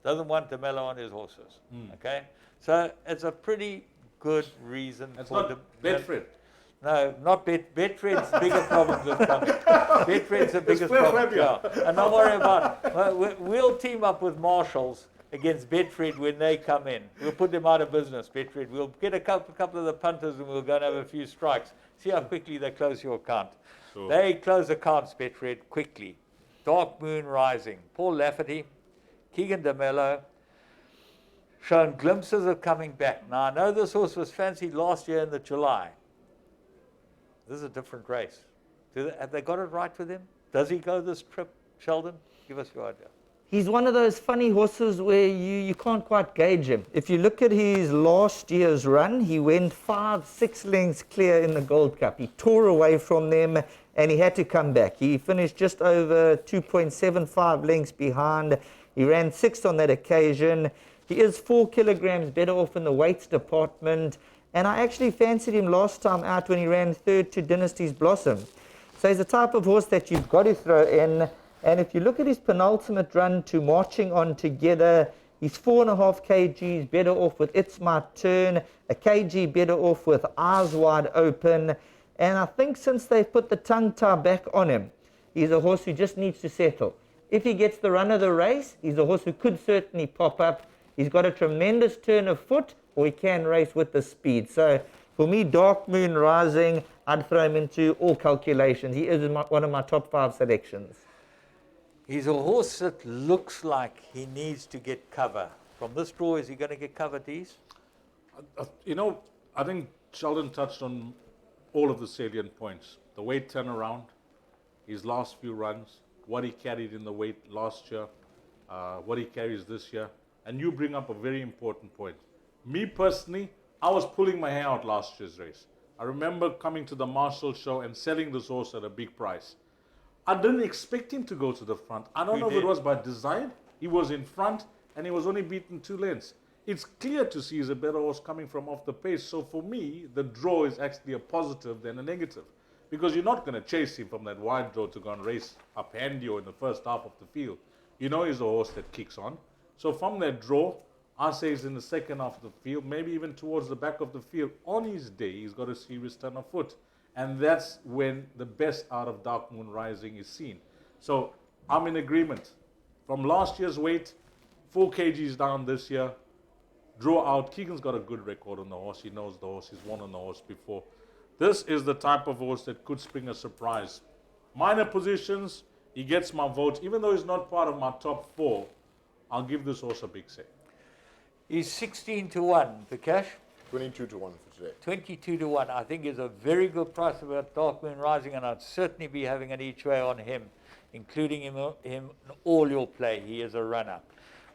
doesn't want DeMello on his horses. Okay? So it's a pretty good reason It's for not Betfred. No, not Betfred's bigger problems have come. Betfred's the biggest problem. Yeah. And don't worry about it. We'll team up with Marshals against Betfred when they come in. We'll put them out of business, Betfred. We'll get a couple of the punters and we'll go and have a few strikes. See how quickly they close your account. Sure. They close accounts, Betfred, quickly. Dark Moon Rising. Paul Lafferty, Keegan DeMello, shown glimpses of coming back. Now, I know this horse was fancied last year in the July. This is a different race. Have they got it right with him? Does he go this trip, Sheldon? Give us your idea. He's one of those funny horses where you can't quite gauge him. If you look at his last year's run, he went 5-6 lengths clear in the Gold Cup. He tore away from them and he had to come back. He finished just over 2.75 lengths behind. He ran 6th on that occasion. He is 4 kilograms better off in the weights department. And I actually fancied him last time out when he ran third to Dynasty's Blossom. So he's the type of horse that you've got to throw in. And if you look at his penultimate run to Marching On Together, he's 4.5 kgs better off with It's My Turn, a kg better off with Eyes Wide Open. And I think since they've put the tongue tie back on him, he's a horse who just needs to settle. If he gets the run of the race, he's a horse who could certainly pop up. He's got a tremendous turn of foot, or he can race with the speed. So for me, Dark Moon Rising, I'd throw him into all calculations. He is one of my top 5 selections. He's a horse that looks like he needs to get cover. From this draw, is he going to get cover, Deez? I think Sheldon touched on all of the salient points. The weight turnaround, his last few runs, what he carried in the weight last year, what he carries this year. And you bring up a very important point. Me personally, I was pulling my hair out last year's race. I remember coming to the Marshall show and selling this horse at a big price. I didn't expect him to go to the front. I don't know if it was by design. He was in front and he was only beaten 2 lengths. It's clear to see he's a better horse coming from off the pace. So for me, the draw is actually a positive than a negative. Because you're not going to chase him from that wide draw to go and race up handy or in the first half of the field. You know he's a horse that kicks on. So from that draw, I say he's in the second half of the field, maybe even towards the back of the field. On his day, he's got a serious turn of foot. And that's when the best out of Dark Moon Rising is seen. So I'm in agreement. From last year's weight, 4 kgs down this year, draw out. Keegan's got a good record on the horse. He knows the horse. He's won on the horse before. This is the type of horse that could spring a surprise. Minor positions, he gets my vote. Even though he's not part of my top 4, I'll give this horse a big say. He's 16 to 1, Vikash. 22 to 1 for today. 22 to 1, I think is a very good price about Dark Moon Rising, and I'd certainly be having an each way on him, including him in all your play. He is a runner.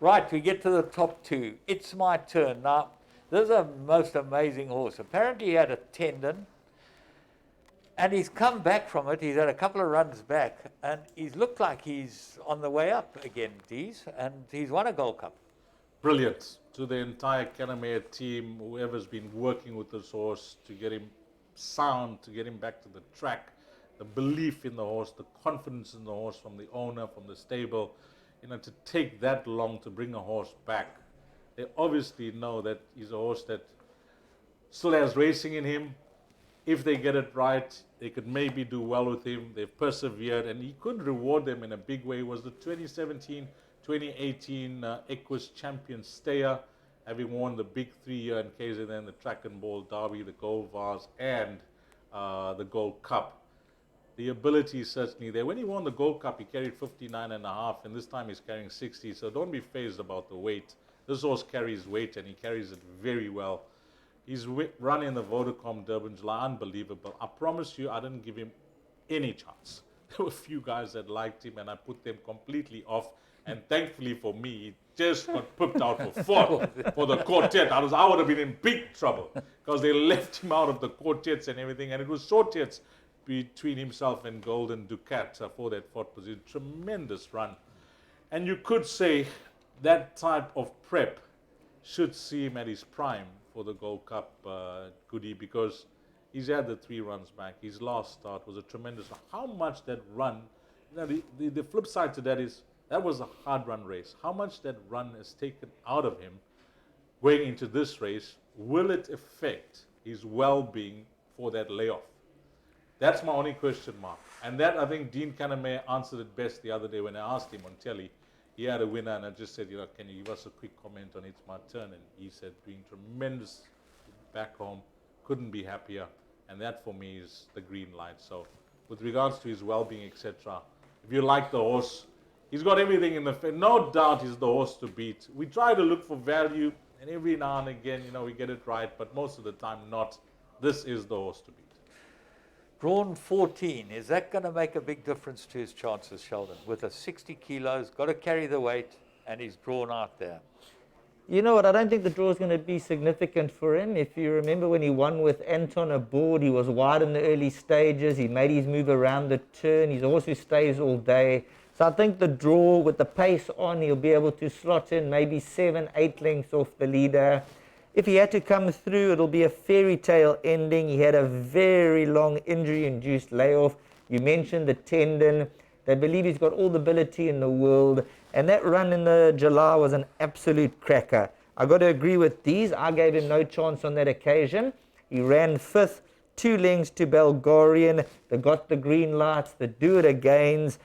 Right, we get to the top 2. It's My Turn. Now, this is a most amazing horse. Apparently he had a tendon, and he's come back from it. He's had a couple of runs back, and he's looked like he's on the way up again, Deez, and he's won a Gold Cup. Brilliant to the entire Canamere team, whoever's been working with this horse to get him sound, to get him back to the track, the belief in the horse, the confidence in the horse from the owner, from the stable, to take that long to bring a horse back. They obviously know that he's a horse that still has racing in him. If they get it right, they could maybe do well with him. They've persevered, and he could reward them in a big way. It was the 2017-2018 Equus Champion Stayer, having won the big 3-year in KZN, the Track and Ball Derby, the Gold Vase, and the Gold Cup. The ability is certainly there. When he won the Gold Cup, he carried 59.5, and this time he's carrying 60, so don't be fazed about the weight. This horse carries weight, and he carries it very well. He's run in the Vodacom Durban July, unbelievable. I promise you, I didn't give him any chance. There were a few guys that liked him, and I put them completely off. And thankfully for me, he just got pooped out for the quartet. I would have been in big trouble because they left him out of the quartets and everything. And it was shortets between himself and Golden Ducat for that fourth position. Tremendous run. And you could say that type of prep should see him at his prime for the Gold Cup, Goody, because he's had the 3 runs back. His last start was a tremendous run. How much that run, the flip side to that is, that was a hard run race. How much that run is taken out of him going into this race, will it affect his well-being for that layoff? That's my only question mark. And that, I think Dean Canamere answered it best the other day when I asked him on telly. He had a winner, and I just said, can you give us a quick comment on It's My Turn? And he said, doing tremendous back home, couldn't be happier. And that for me is the green light. So with regards to his well-being, etc., if you like the horse, he's got everything in the face. No doubt he's the horse to beat. We try to look for value, and every now and again, we get it right, but most of the time not. This is the horse to beat. Drawn 14, is that going to make a big difference to his chances, Sheldon? With a 60 kilos, got to carry the weight, and he's drawn out there. You know what, I don't think the draw is going to be significant for him. If you remember when he won with Anton aboard, he was wide in the early stages. He made his move around the turn. He's a horse who stays all day. So I think the draw, with the pace on, he'll be able to slot in maybe 7-8 lengths off the leader. If he had to come through, it'll be a fairy tale ending. He had a very long injury-induced layoff. You mentioned the tendon. They believe he's got all the ability in the world. And that run in the July was an absolute cracker. I got to agree with Deez. I gave him no chance on that occasion. He ran 5th, 2 lengths to Bulgarian. They got the green lights, the do it agains.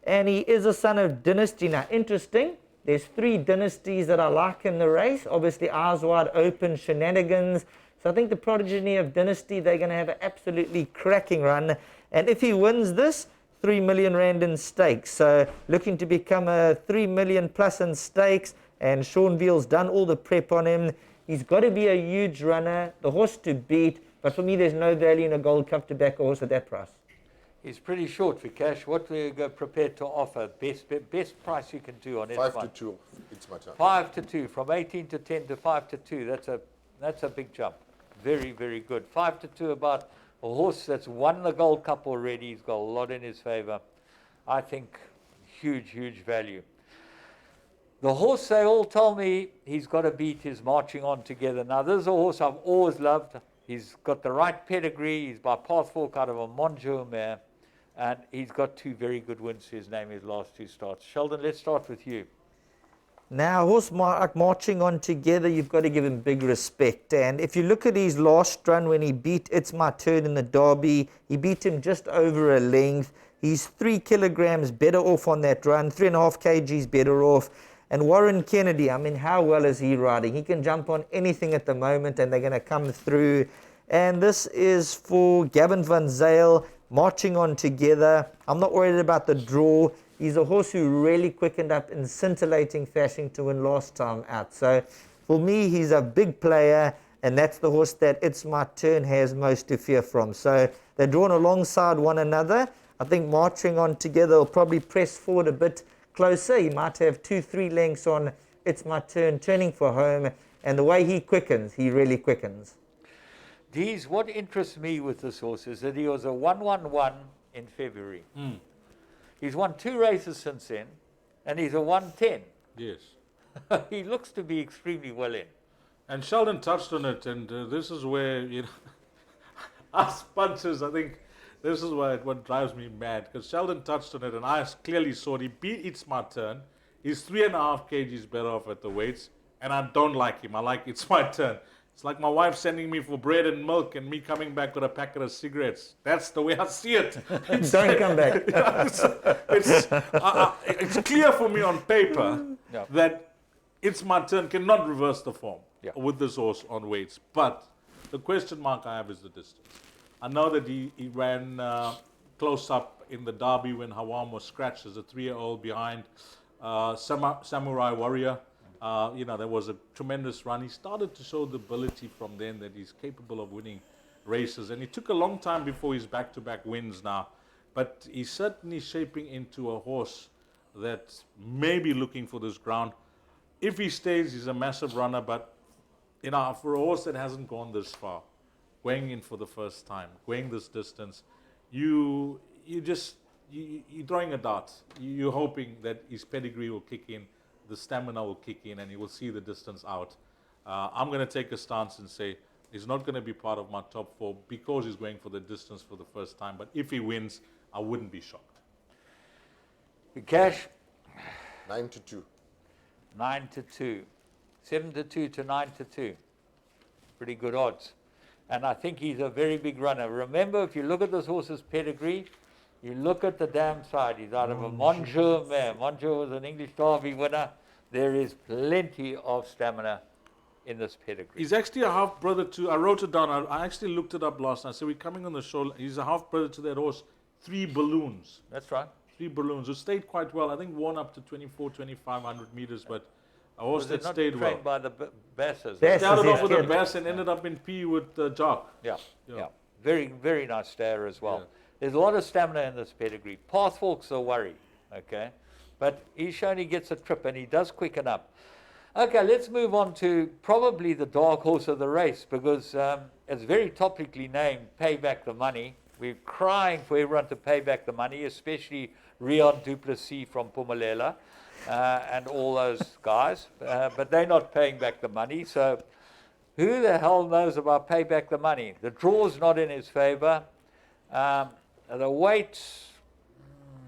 And he is a son of Dynasty. Now, interesting. There's 3 dynasties that I like in the race. Obviously, Eyes Wide Open, Shenanigans. So I think the progeny of Dynasty, they're going to have an absolutely cracking run. And if he wins this, 3 million rand in stakes. So looking to become a 3 million plus in stakes. And Sean Veal's done all the prep on him. He's got to be a huge runner, the horse to beat. But for me, there's no value in a Gold Cup to back a horse at that price. He's pretty short, Vikash. What are you prepared to offer? Best price you can do on it. 5 to 2. It's my turn. 5 to 2, from 18 to 10 to 5 to 2. That's a big jump. Very, very good. 5 to 2 about a horse that's won the Gold Cup already. He's got a lot in his favor. I think huge, huge value. The horse, they all tell me he's got to beat his Marching On Together. Now, this is a horse I've always loved. He's got the right pedigree. He's by Pathfork out of a Monjour mare. And he's got 2 very good wins to his name his last 2 starts. Sheldon, let's start with you. Now, horse Marching On Together, you've got to give him big respect. And if you look at his last run when he beat It's My Turn in the Derby, he beat him just over a length. He's 3 kilograms better off on that run, 3.5 kgs better off. And Warren Kennedy, I mean, how well is he riding? He can jump on anything at the moment, and they're going to come through. And this is for Gavin Van Zyl, Marching On Together. I'm not worried about the draw. He's a horse who really quickened up in scintillating fashion to win last time out. So for me, he's a big player, and that's the horse that It's My Turn has most to fear from. So they're drawn alongside one another. I think Marching On Together will probably press forward a bit closer. He might have 2-3 lengths on It's My Turn, turning for home. And the way he quickens, he really quickens. Deez, what interests me with this horse is that he was a 1-1-1 in February. He's won 2 races since then, and he's a 110. Yes. He looks to be extremely well in. And Sheldon touched on it, and this is where, us punchers, I think this is what drives me mad, because Sheldon touched on it, and I clearly saw it. He beat It's My Turn. He's 3.5 kgs better off at the weights, and I don't like him. I like It's My Turn. It's like my wife sending me for bread and milk and me coming back with a packet of cigarettes. That's the way I see it. Don't come back. It's clear for me on paper that It's My Turn cannot reverse the form with this horse on weights. But the question mark I have is the distance. I know that he ran close up in the Derby when Hawam was scratched as a 3-year-old behind Samurai Warrior. There was a tremendous run. He started to show the ability from then that he's capable of winning races. And it took a long time before his back-to-back wins now. But he's certainly shaping into a horse that may be looking for this ground. If he stays, he's a massive runner. But, for a horse that hasn't gone this far, going in for the first time, going this distance, you're throwing a dart. You're hoping that his pedigree will kick in, the stamina will kick in, and he will see the distance out. I'm going to take a stance and say he's not going to be part of my top 4 because he's going for the distance for the first time. But if he wins, I wouldn't be shocked. Vikash? 9 to 2. 9 to 2. 7 to 2 to 9 to 2. Pretty good odds. And I think he's a very big runner. Remember, if you look at this horse's pedigree, you look at the dam side. He's out of a Monjour mare. Monjour was an English Derby winner. There is plenty of stamina in this pedigree. He's actually a half-brother to, I wrote it down, I actually looked it up last night. So we're coming on the show, he's a half-brother to that horse, 3 Balloons. That's right. 3 Balloons, who stayed quite well. I think won up to 2,500 meters, but a horse that stayed well. Trained by the Basses. Started off with a Bass and ended up in P with Jock. Yeah. Very, very nice stayer as well. Yeah. There's a lot of stamina in this pedigree. Pathfork's a worry, okay? But he's shown he gets a trip, and he does quicken up. Okay, let's move on to probably the dark horse of the race, because it's very topically named Pay Back the Money. We're crying for everyone to pay back the money, especially Rion Duplessis from Pumalela and all those guys. But they're not paying back the money. So Who the hell knows about pay back the money? The draw's not in his favor. The weight,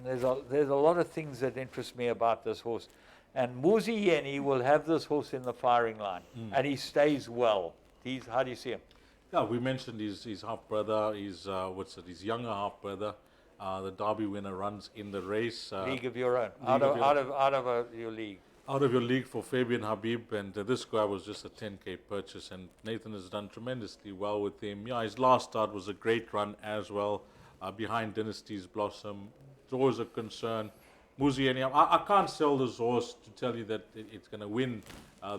there's a lot of things that interest me about this horse. And Muzi Yeni will have this horse in the firing line, and he stays well. How do you see him? Yeah, we mentioned his half brother, his younger half brother. The Derby winner runs in the race. League of your own, out of your league. Out of your league for Fabian Habib, and this guy was just a 10K purchase, and Nathan has done tremendously well with him. Yeah, his last start was a great run as well, behind Dynasty's Blossom. It's always a concern. Muzieni, I can't sell this horse to tell you that it's going to win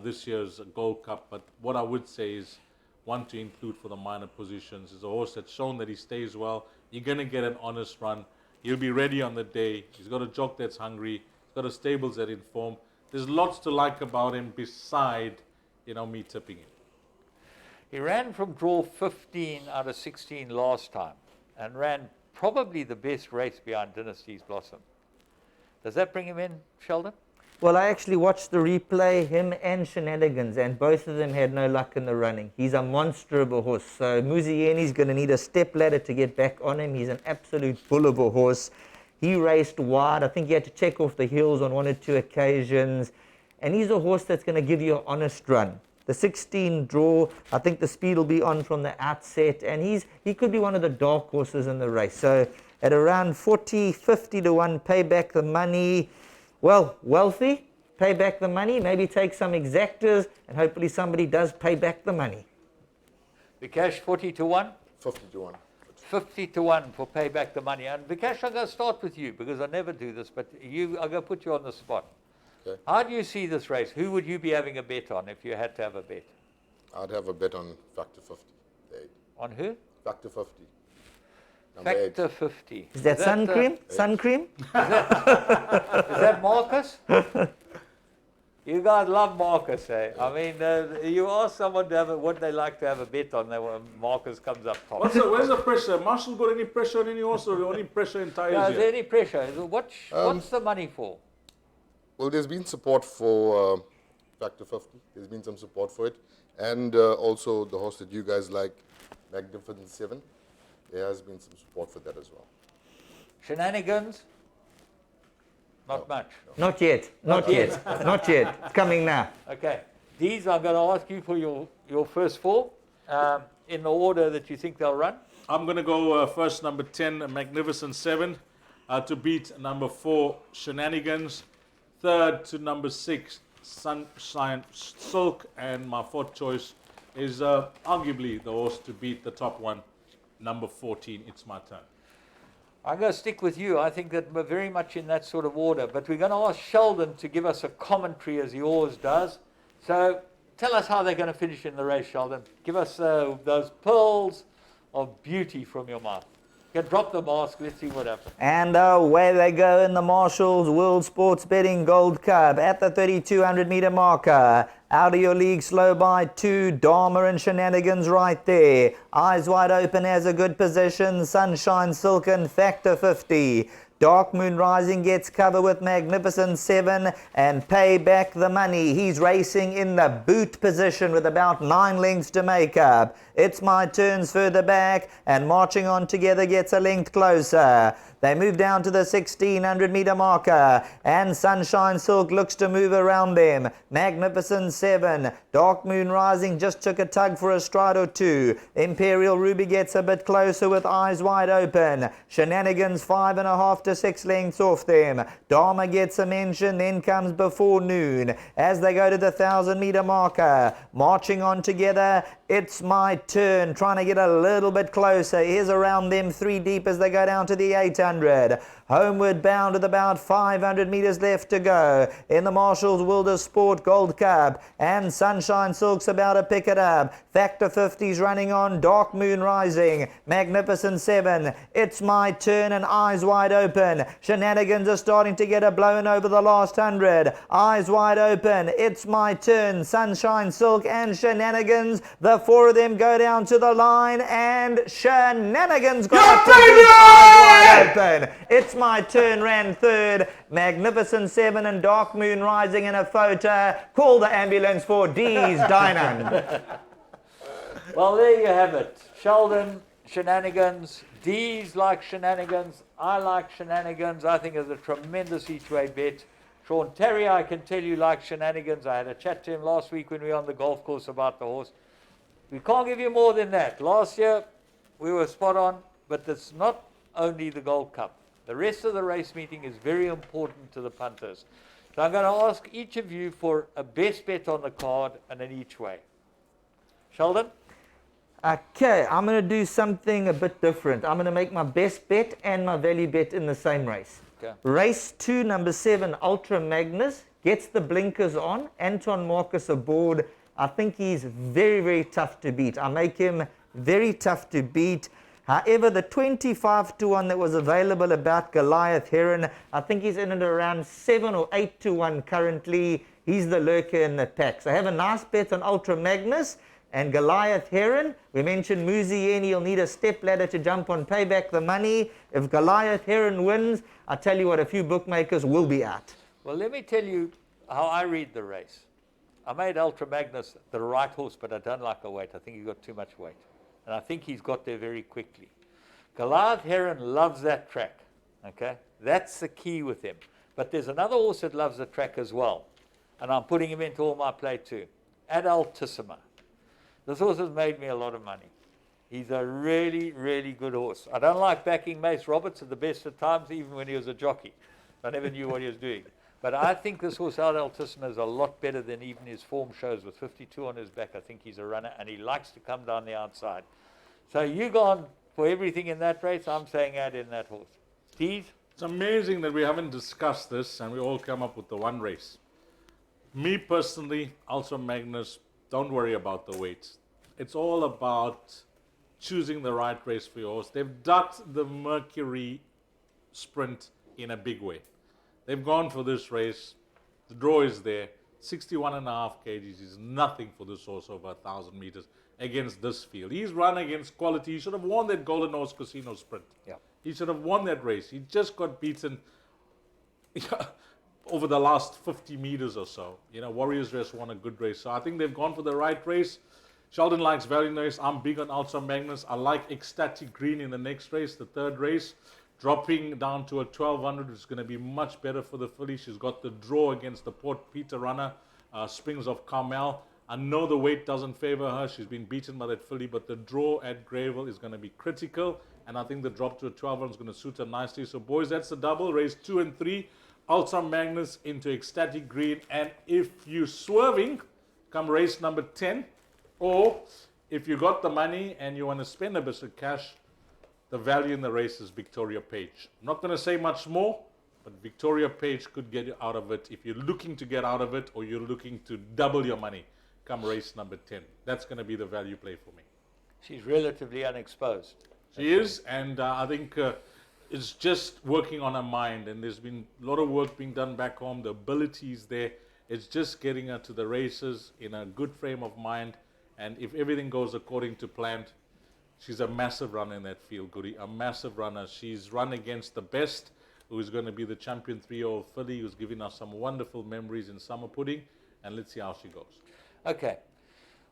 this year's Gold Cup, but what I would say is one to include for the minor positions is a horse that's shown that he stays well. You're going to get an honest run. He'll be ready on the day. He's got a jock that's hungry. He's got a stables that inform. There's lots to like about him beside, me tipping him. He ran from draw 15 out of 16 last time and ran probably the best race behind Dynasty's Blossom. Does that bring him in, Sheldon? Well, I actually watched the replay, him and Shenanigans, and both of them had no luck in the running. He's a monster of a horse. So Muzieni's going to need a step ladder to get back on him. He's an absolute bull of a horse. He raced wide. I think he had to check off the heels on 1 or 2 occasions. And he's a horse that's going to give you an honest run. The 16 draw, I think the speed will be on from the outset. And he could be one of the dark horses in the race. So at around 40, 50 to 1, pay back the money. Well, wealthy, pay back the money. Maybe take some exactors. And hopefully somebody does pay back the money. Vikash, 40 to 1? 50 to 1. 50 to 1 for pay back the money. And Vikash, I'm going to start with you because I never do this, but I'm going to put you on the spot. Okay. How do you see this race? Who would you be having a bet on if you had to have a bet? I'd have a bet on Factor 50. The 8. On who? Factor 50. Number 8. Factor 50. Is that sun cream? Sun cream? Is that Marcus? You guys love Marcus, eh? I mean, you ask someone to have what they like to have a bet on, Marcus comes up top. Where's the pressure? Marshall got any pressure on any horse or only pressure in tyres Is here? there any pressure? What's the money for? Well, there's been support for Factor 50. There's been some support for it. And also the horse that you guys like, Magnificent 7. There has been some support for that as well. Shenanigans? Not much. No. Not yet. Not yet. Not yet. It's coming now. Okay. These I'm going to ask you for your first 4 in the order that you think they'll run. I'm going to go first number 10, Magnificent 7, to beat number 4, Shenanigans. Third to number 6, Sunshine Silk. And my 4th choice is arguably the horse to beat the top one, number 14, It's My Turn. I'm going to stick with you. I think that we're very much in that sort of order. But we're going to ask Sheldon to give us a commentary as he always does. So tell us how they're going to finish in the race, Sheldon. Give us those pearls of beauty from your mouth. You can drop the mask. Let's see what happens. And away they go in the Marshall's World Sports Betting Gold Cup at the 3,200 meter marker. Out of your league, slow by 2, Dharma and Shenanigans right there. Eyes wide open, has a good position. Sunshine Silk and Factor 50. Dark Moon Rising gets cover with Magnificent 7 and pay back the money. He's racing in the boot position with about 9 lengths to make up. It's My Turn's further back and marching on together gets a length closer. They move down to the 1,600 meter marker and Sunshine Silk looks to move around them. Magnificent 7. Dark Moon Rising just took a tug for a stride or 2. Imperial Ruby gets a bit closer with eyes wide open. Shenanigans 5.5 to 6 lengths off them. Dharma gets a mention, then comes Before Noon. As they go to the 1,000 meter marker, marching on together, It's My Turn, trying to get a little bit closer. Here's around them 3 deep as they go down to the 800. Homeward bound with about 500 meters left to go in the Marshall's Wilder Sport Gold Cup. And Sunshine Silk's about to pick it up. Factor 50's running on. Dark Moon Rising. Magnificent 7. It's My Turn and eyes wide open. Shenanigans are starting to get a blown over the last 100. Eyes wide open. It's My Turn. Sunshine Silk and Shenanigans. The 4 of them go down to the line and Shenanigans got eyes wide open. It's My Turn ran 3rd. Magnificent 7 and Dark Moon Rising in a photo. Call the ambulance for Deez Dayanand. Well, there you have it. Sheldon, shenanigans. Deez like shenanigans. I like shenanigans. I think it's a tremendous each-way bet. Sean Terry, I can tell you, like shenanigans. I had a chat to him last week when we were on the golf course about the horse. We can't give you more than that. Last year, we were spot on, but it's not only the Gold Cup. The rest of the race meeting is very important to the punters. So I'm going to ask each of you for a best bet on the card and an each way. Sheldon? Okay, I'm going to do something a bit different. I'm going to make my best bet and my value bet in the same race. Okay. Race 2, number 7, Ultra Magnus, gets the blinkers on. Anton Marcus aboard. I think he's very, very tough to beat. I make him very tough to beat. However, the 25 to 1 that was available about Goliath Heron, I think he's in at around 7 or 8 to 1 currently. He's the lurker in the pack. So I have a nice bet on Ultra Magnus and Goliath Heron. We mentioned Muzieni, he'll need a step ladder to jump on, pay back the money. If Goliath Heron wins, I tell you what, a few bookmakers will be out. Well, let me tell you how I read the race. I made Ultra Magnus the right horse, but I don't like the weight. I think he's got too much weight. And I think he's got there very quickly. Goliath Heron loves that track. Okay? That's the key with him. But there's another horse that loves the track as well. And I'm putting him into all my play too. Adaltissima. This horse has made me a lot of money. He's a really, really good horse. I don't like backing Mace Roberts at the best of times, even when he was a jockey. I never knew what he was doing. But I think this horse, Adaltissima, is a lot better than even his form shows. With 52 on his back, I think he's a runner, and he likes to come down the outside. So you gone for everything in that race. I'm saying add in that horse. Steve? It's amazing that we haven't discussed this and we all come up with the one race. Me personally, Ultra Magnus, don't worry about the weights. It's all about choosing the right race for your horse. They've ducked the Mercury Sprint in a big way. They've gone for this race. The draw is there. 61.5 kgs is nothing for this horse over 1,000 meters against this field. He's run against quality. He should have won that Golden Horse Casino Sprint. Yeah. He should have won that race. He just got beaten over the last 50 meters or so. You know, Warriors Rest won a good race. So I think they've gone for the right race. Sheldon likes Valley Race. I'm big on Ultra Magnus. I like Ecstatic Green in the next race, the third race. Dropping down to a 1200 is going to be much better for the filly. She's got the draw against the Port Peter runner, Springs of Carmel. I know the weight doesn't favor her. She's been beaten by that filly, but the draw at Greyville is going to be critical. And I think the drop to a 1200 is going to suit her nicely. So, boys, that's the double. Race 2 and 3. Ultra Magnus into Ecstatic Green. And if you're swerving, come race number 10. Or if you got the money and you want to spend a bit of cash, the value in the race is Victoria Page. I'm not going to say much more, but Victoria Page could get you out of it if you're looking to get out of it or you're looking to double your money come race number 10. That's going to be the value play for me. She's relatively unexposed. She is, and I think it's just working on her mind, and there's been a lot of work being done back home. The ability is there. It's just getting her to the races in a good frame of mind, and if everything goes according to plan, she's a massive runner in that field, Goody, a massive runner. She's run against the best, who is going to be the champion 3-year-old filly, who's giving us some wonderful memories in summer pudding, and let's see how she goes. Okay.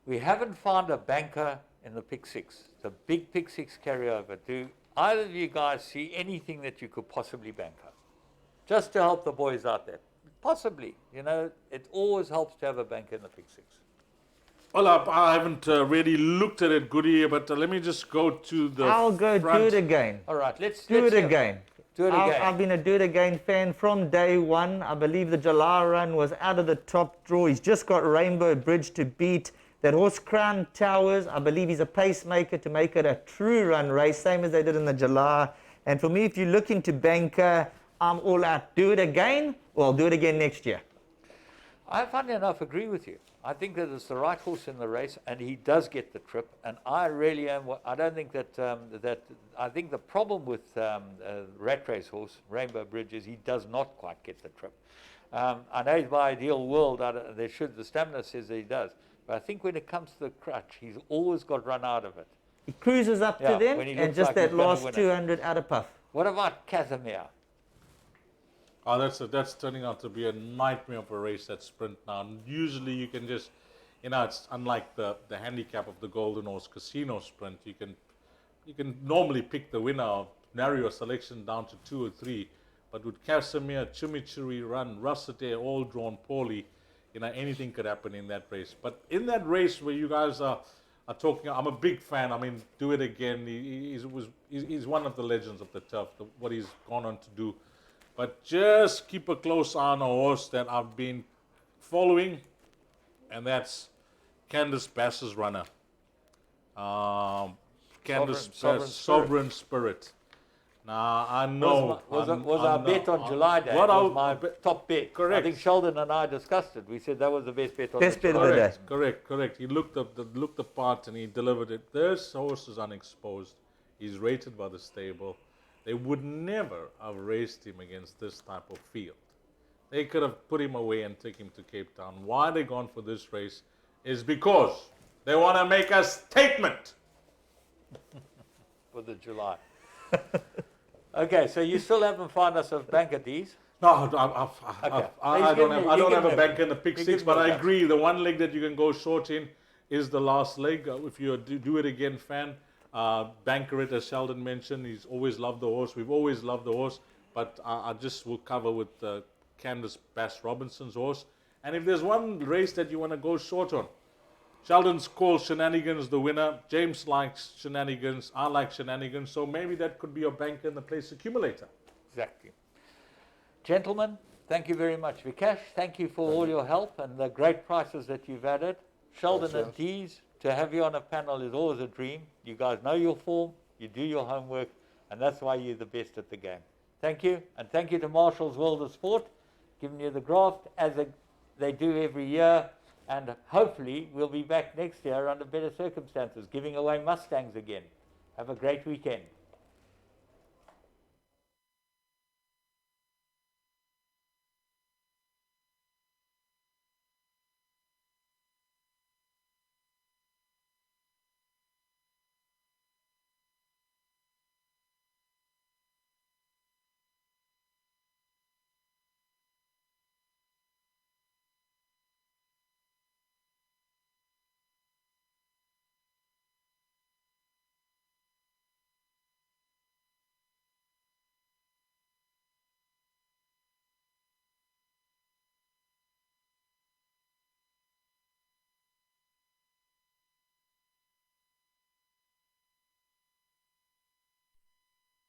We haven't found a banker in the pick six, the big pick six carryover. Do either of you guys see anything that you could possibly bank her? Just to help the boys out there. Possibly. You know, it always helps to have a banker in the pick six. Well, I haven't really looked at it, Goody, but let me just go to the I'll go front. do it again. All right, let's Do it hear- again. Do it again. I've been a Do It Again fan from day one. I believe the July run was out of the top draw. He's just got Rainbow Bridge to beat. That horse Crown Towers, I believe he's a pacemaker to make it a true run race, same as they did in the July. And for me, if you're looking to banker, I'm all out. Do it again, or I'll do it again next year. I, funnily enough, agree with you. I think that it's the right horse in the race, and he does get the trip. And I really am. I don't think that I think the problem with Rat Race horse Rainbow Bridge is he does not quite get the trip. I know he's by Ideal World. The stamina says that he does, but I think when it comes to the crutch, he's always got run out of it. He cruises up Yeah, to them, when he and looks just like he's that gonna last win it. 200 out of puff. What about Casimir? Oh, that's turning out to be a nightmare of a race, that sprint now. And usually you can just it's unlike the handicap of the Golden Horse Casino Sprint. You can normally pick the winner or narrow your selection down to 2 or 3. But with Casimir, Chimichurri Run, Russet all drawn poorly, anything could happen in that race. But in that race where you guys are talking, I'm a big fan. I mean, Do It Again. He's one of the legends of the turf, what he's gone on to do. But just keep a close eye on a horse that I've been following, and that's Candice Bass's runner. Candice Bass, Sovereign Spirit. Now, I know. Was our bet on July Day? Was my top bet. Correct. I think Sheldon and I discussed it. We said that was the best bet on Best bet of the day. Correct. He looked the part and he delivered it. This horse is unexposed. He's rated by the stable. They would never have raced him against this type of field. They could have put him away and taken him to Cape Town. Why they gone for this race is because they want to make a statement. For the July. Okay, so you still haven't found us a banker, Deez? No, I don't have a banker in the pick 6, but I agree. The one leg that you can go short in is the last leg. If you're a Do It Again fan, banker it, as Sheldon mentioned. He's always loved the horse. We've always loved the horse, but I just will cover with Candice Bass Robinson's horse. And if there's one race that you want to go short on, Sheldon's called Shenanigans the winner. James likes Shenanigans. I like Shenanigans. So maybe that could be your banker in the place accumulator. Exactly. Gentlemen, thank you very much. Vikash, thank you for all your help and the great prices that you've added. Sheldon and Deez, to have you on a panel is always a dream. You guys know your form, you do your homework, and that's why you're the best at the game. Thank you, and thank you to Marshall's World of Sport, giving you the graft as they do every year. And hopefully we'll be back next year under better circumstances, giving away Mustangs again. Have a great weekend.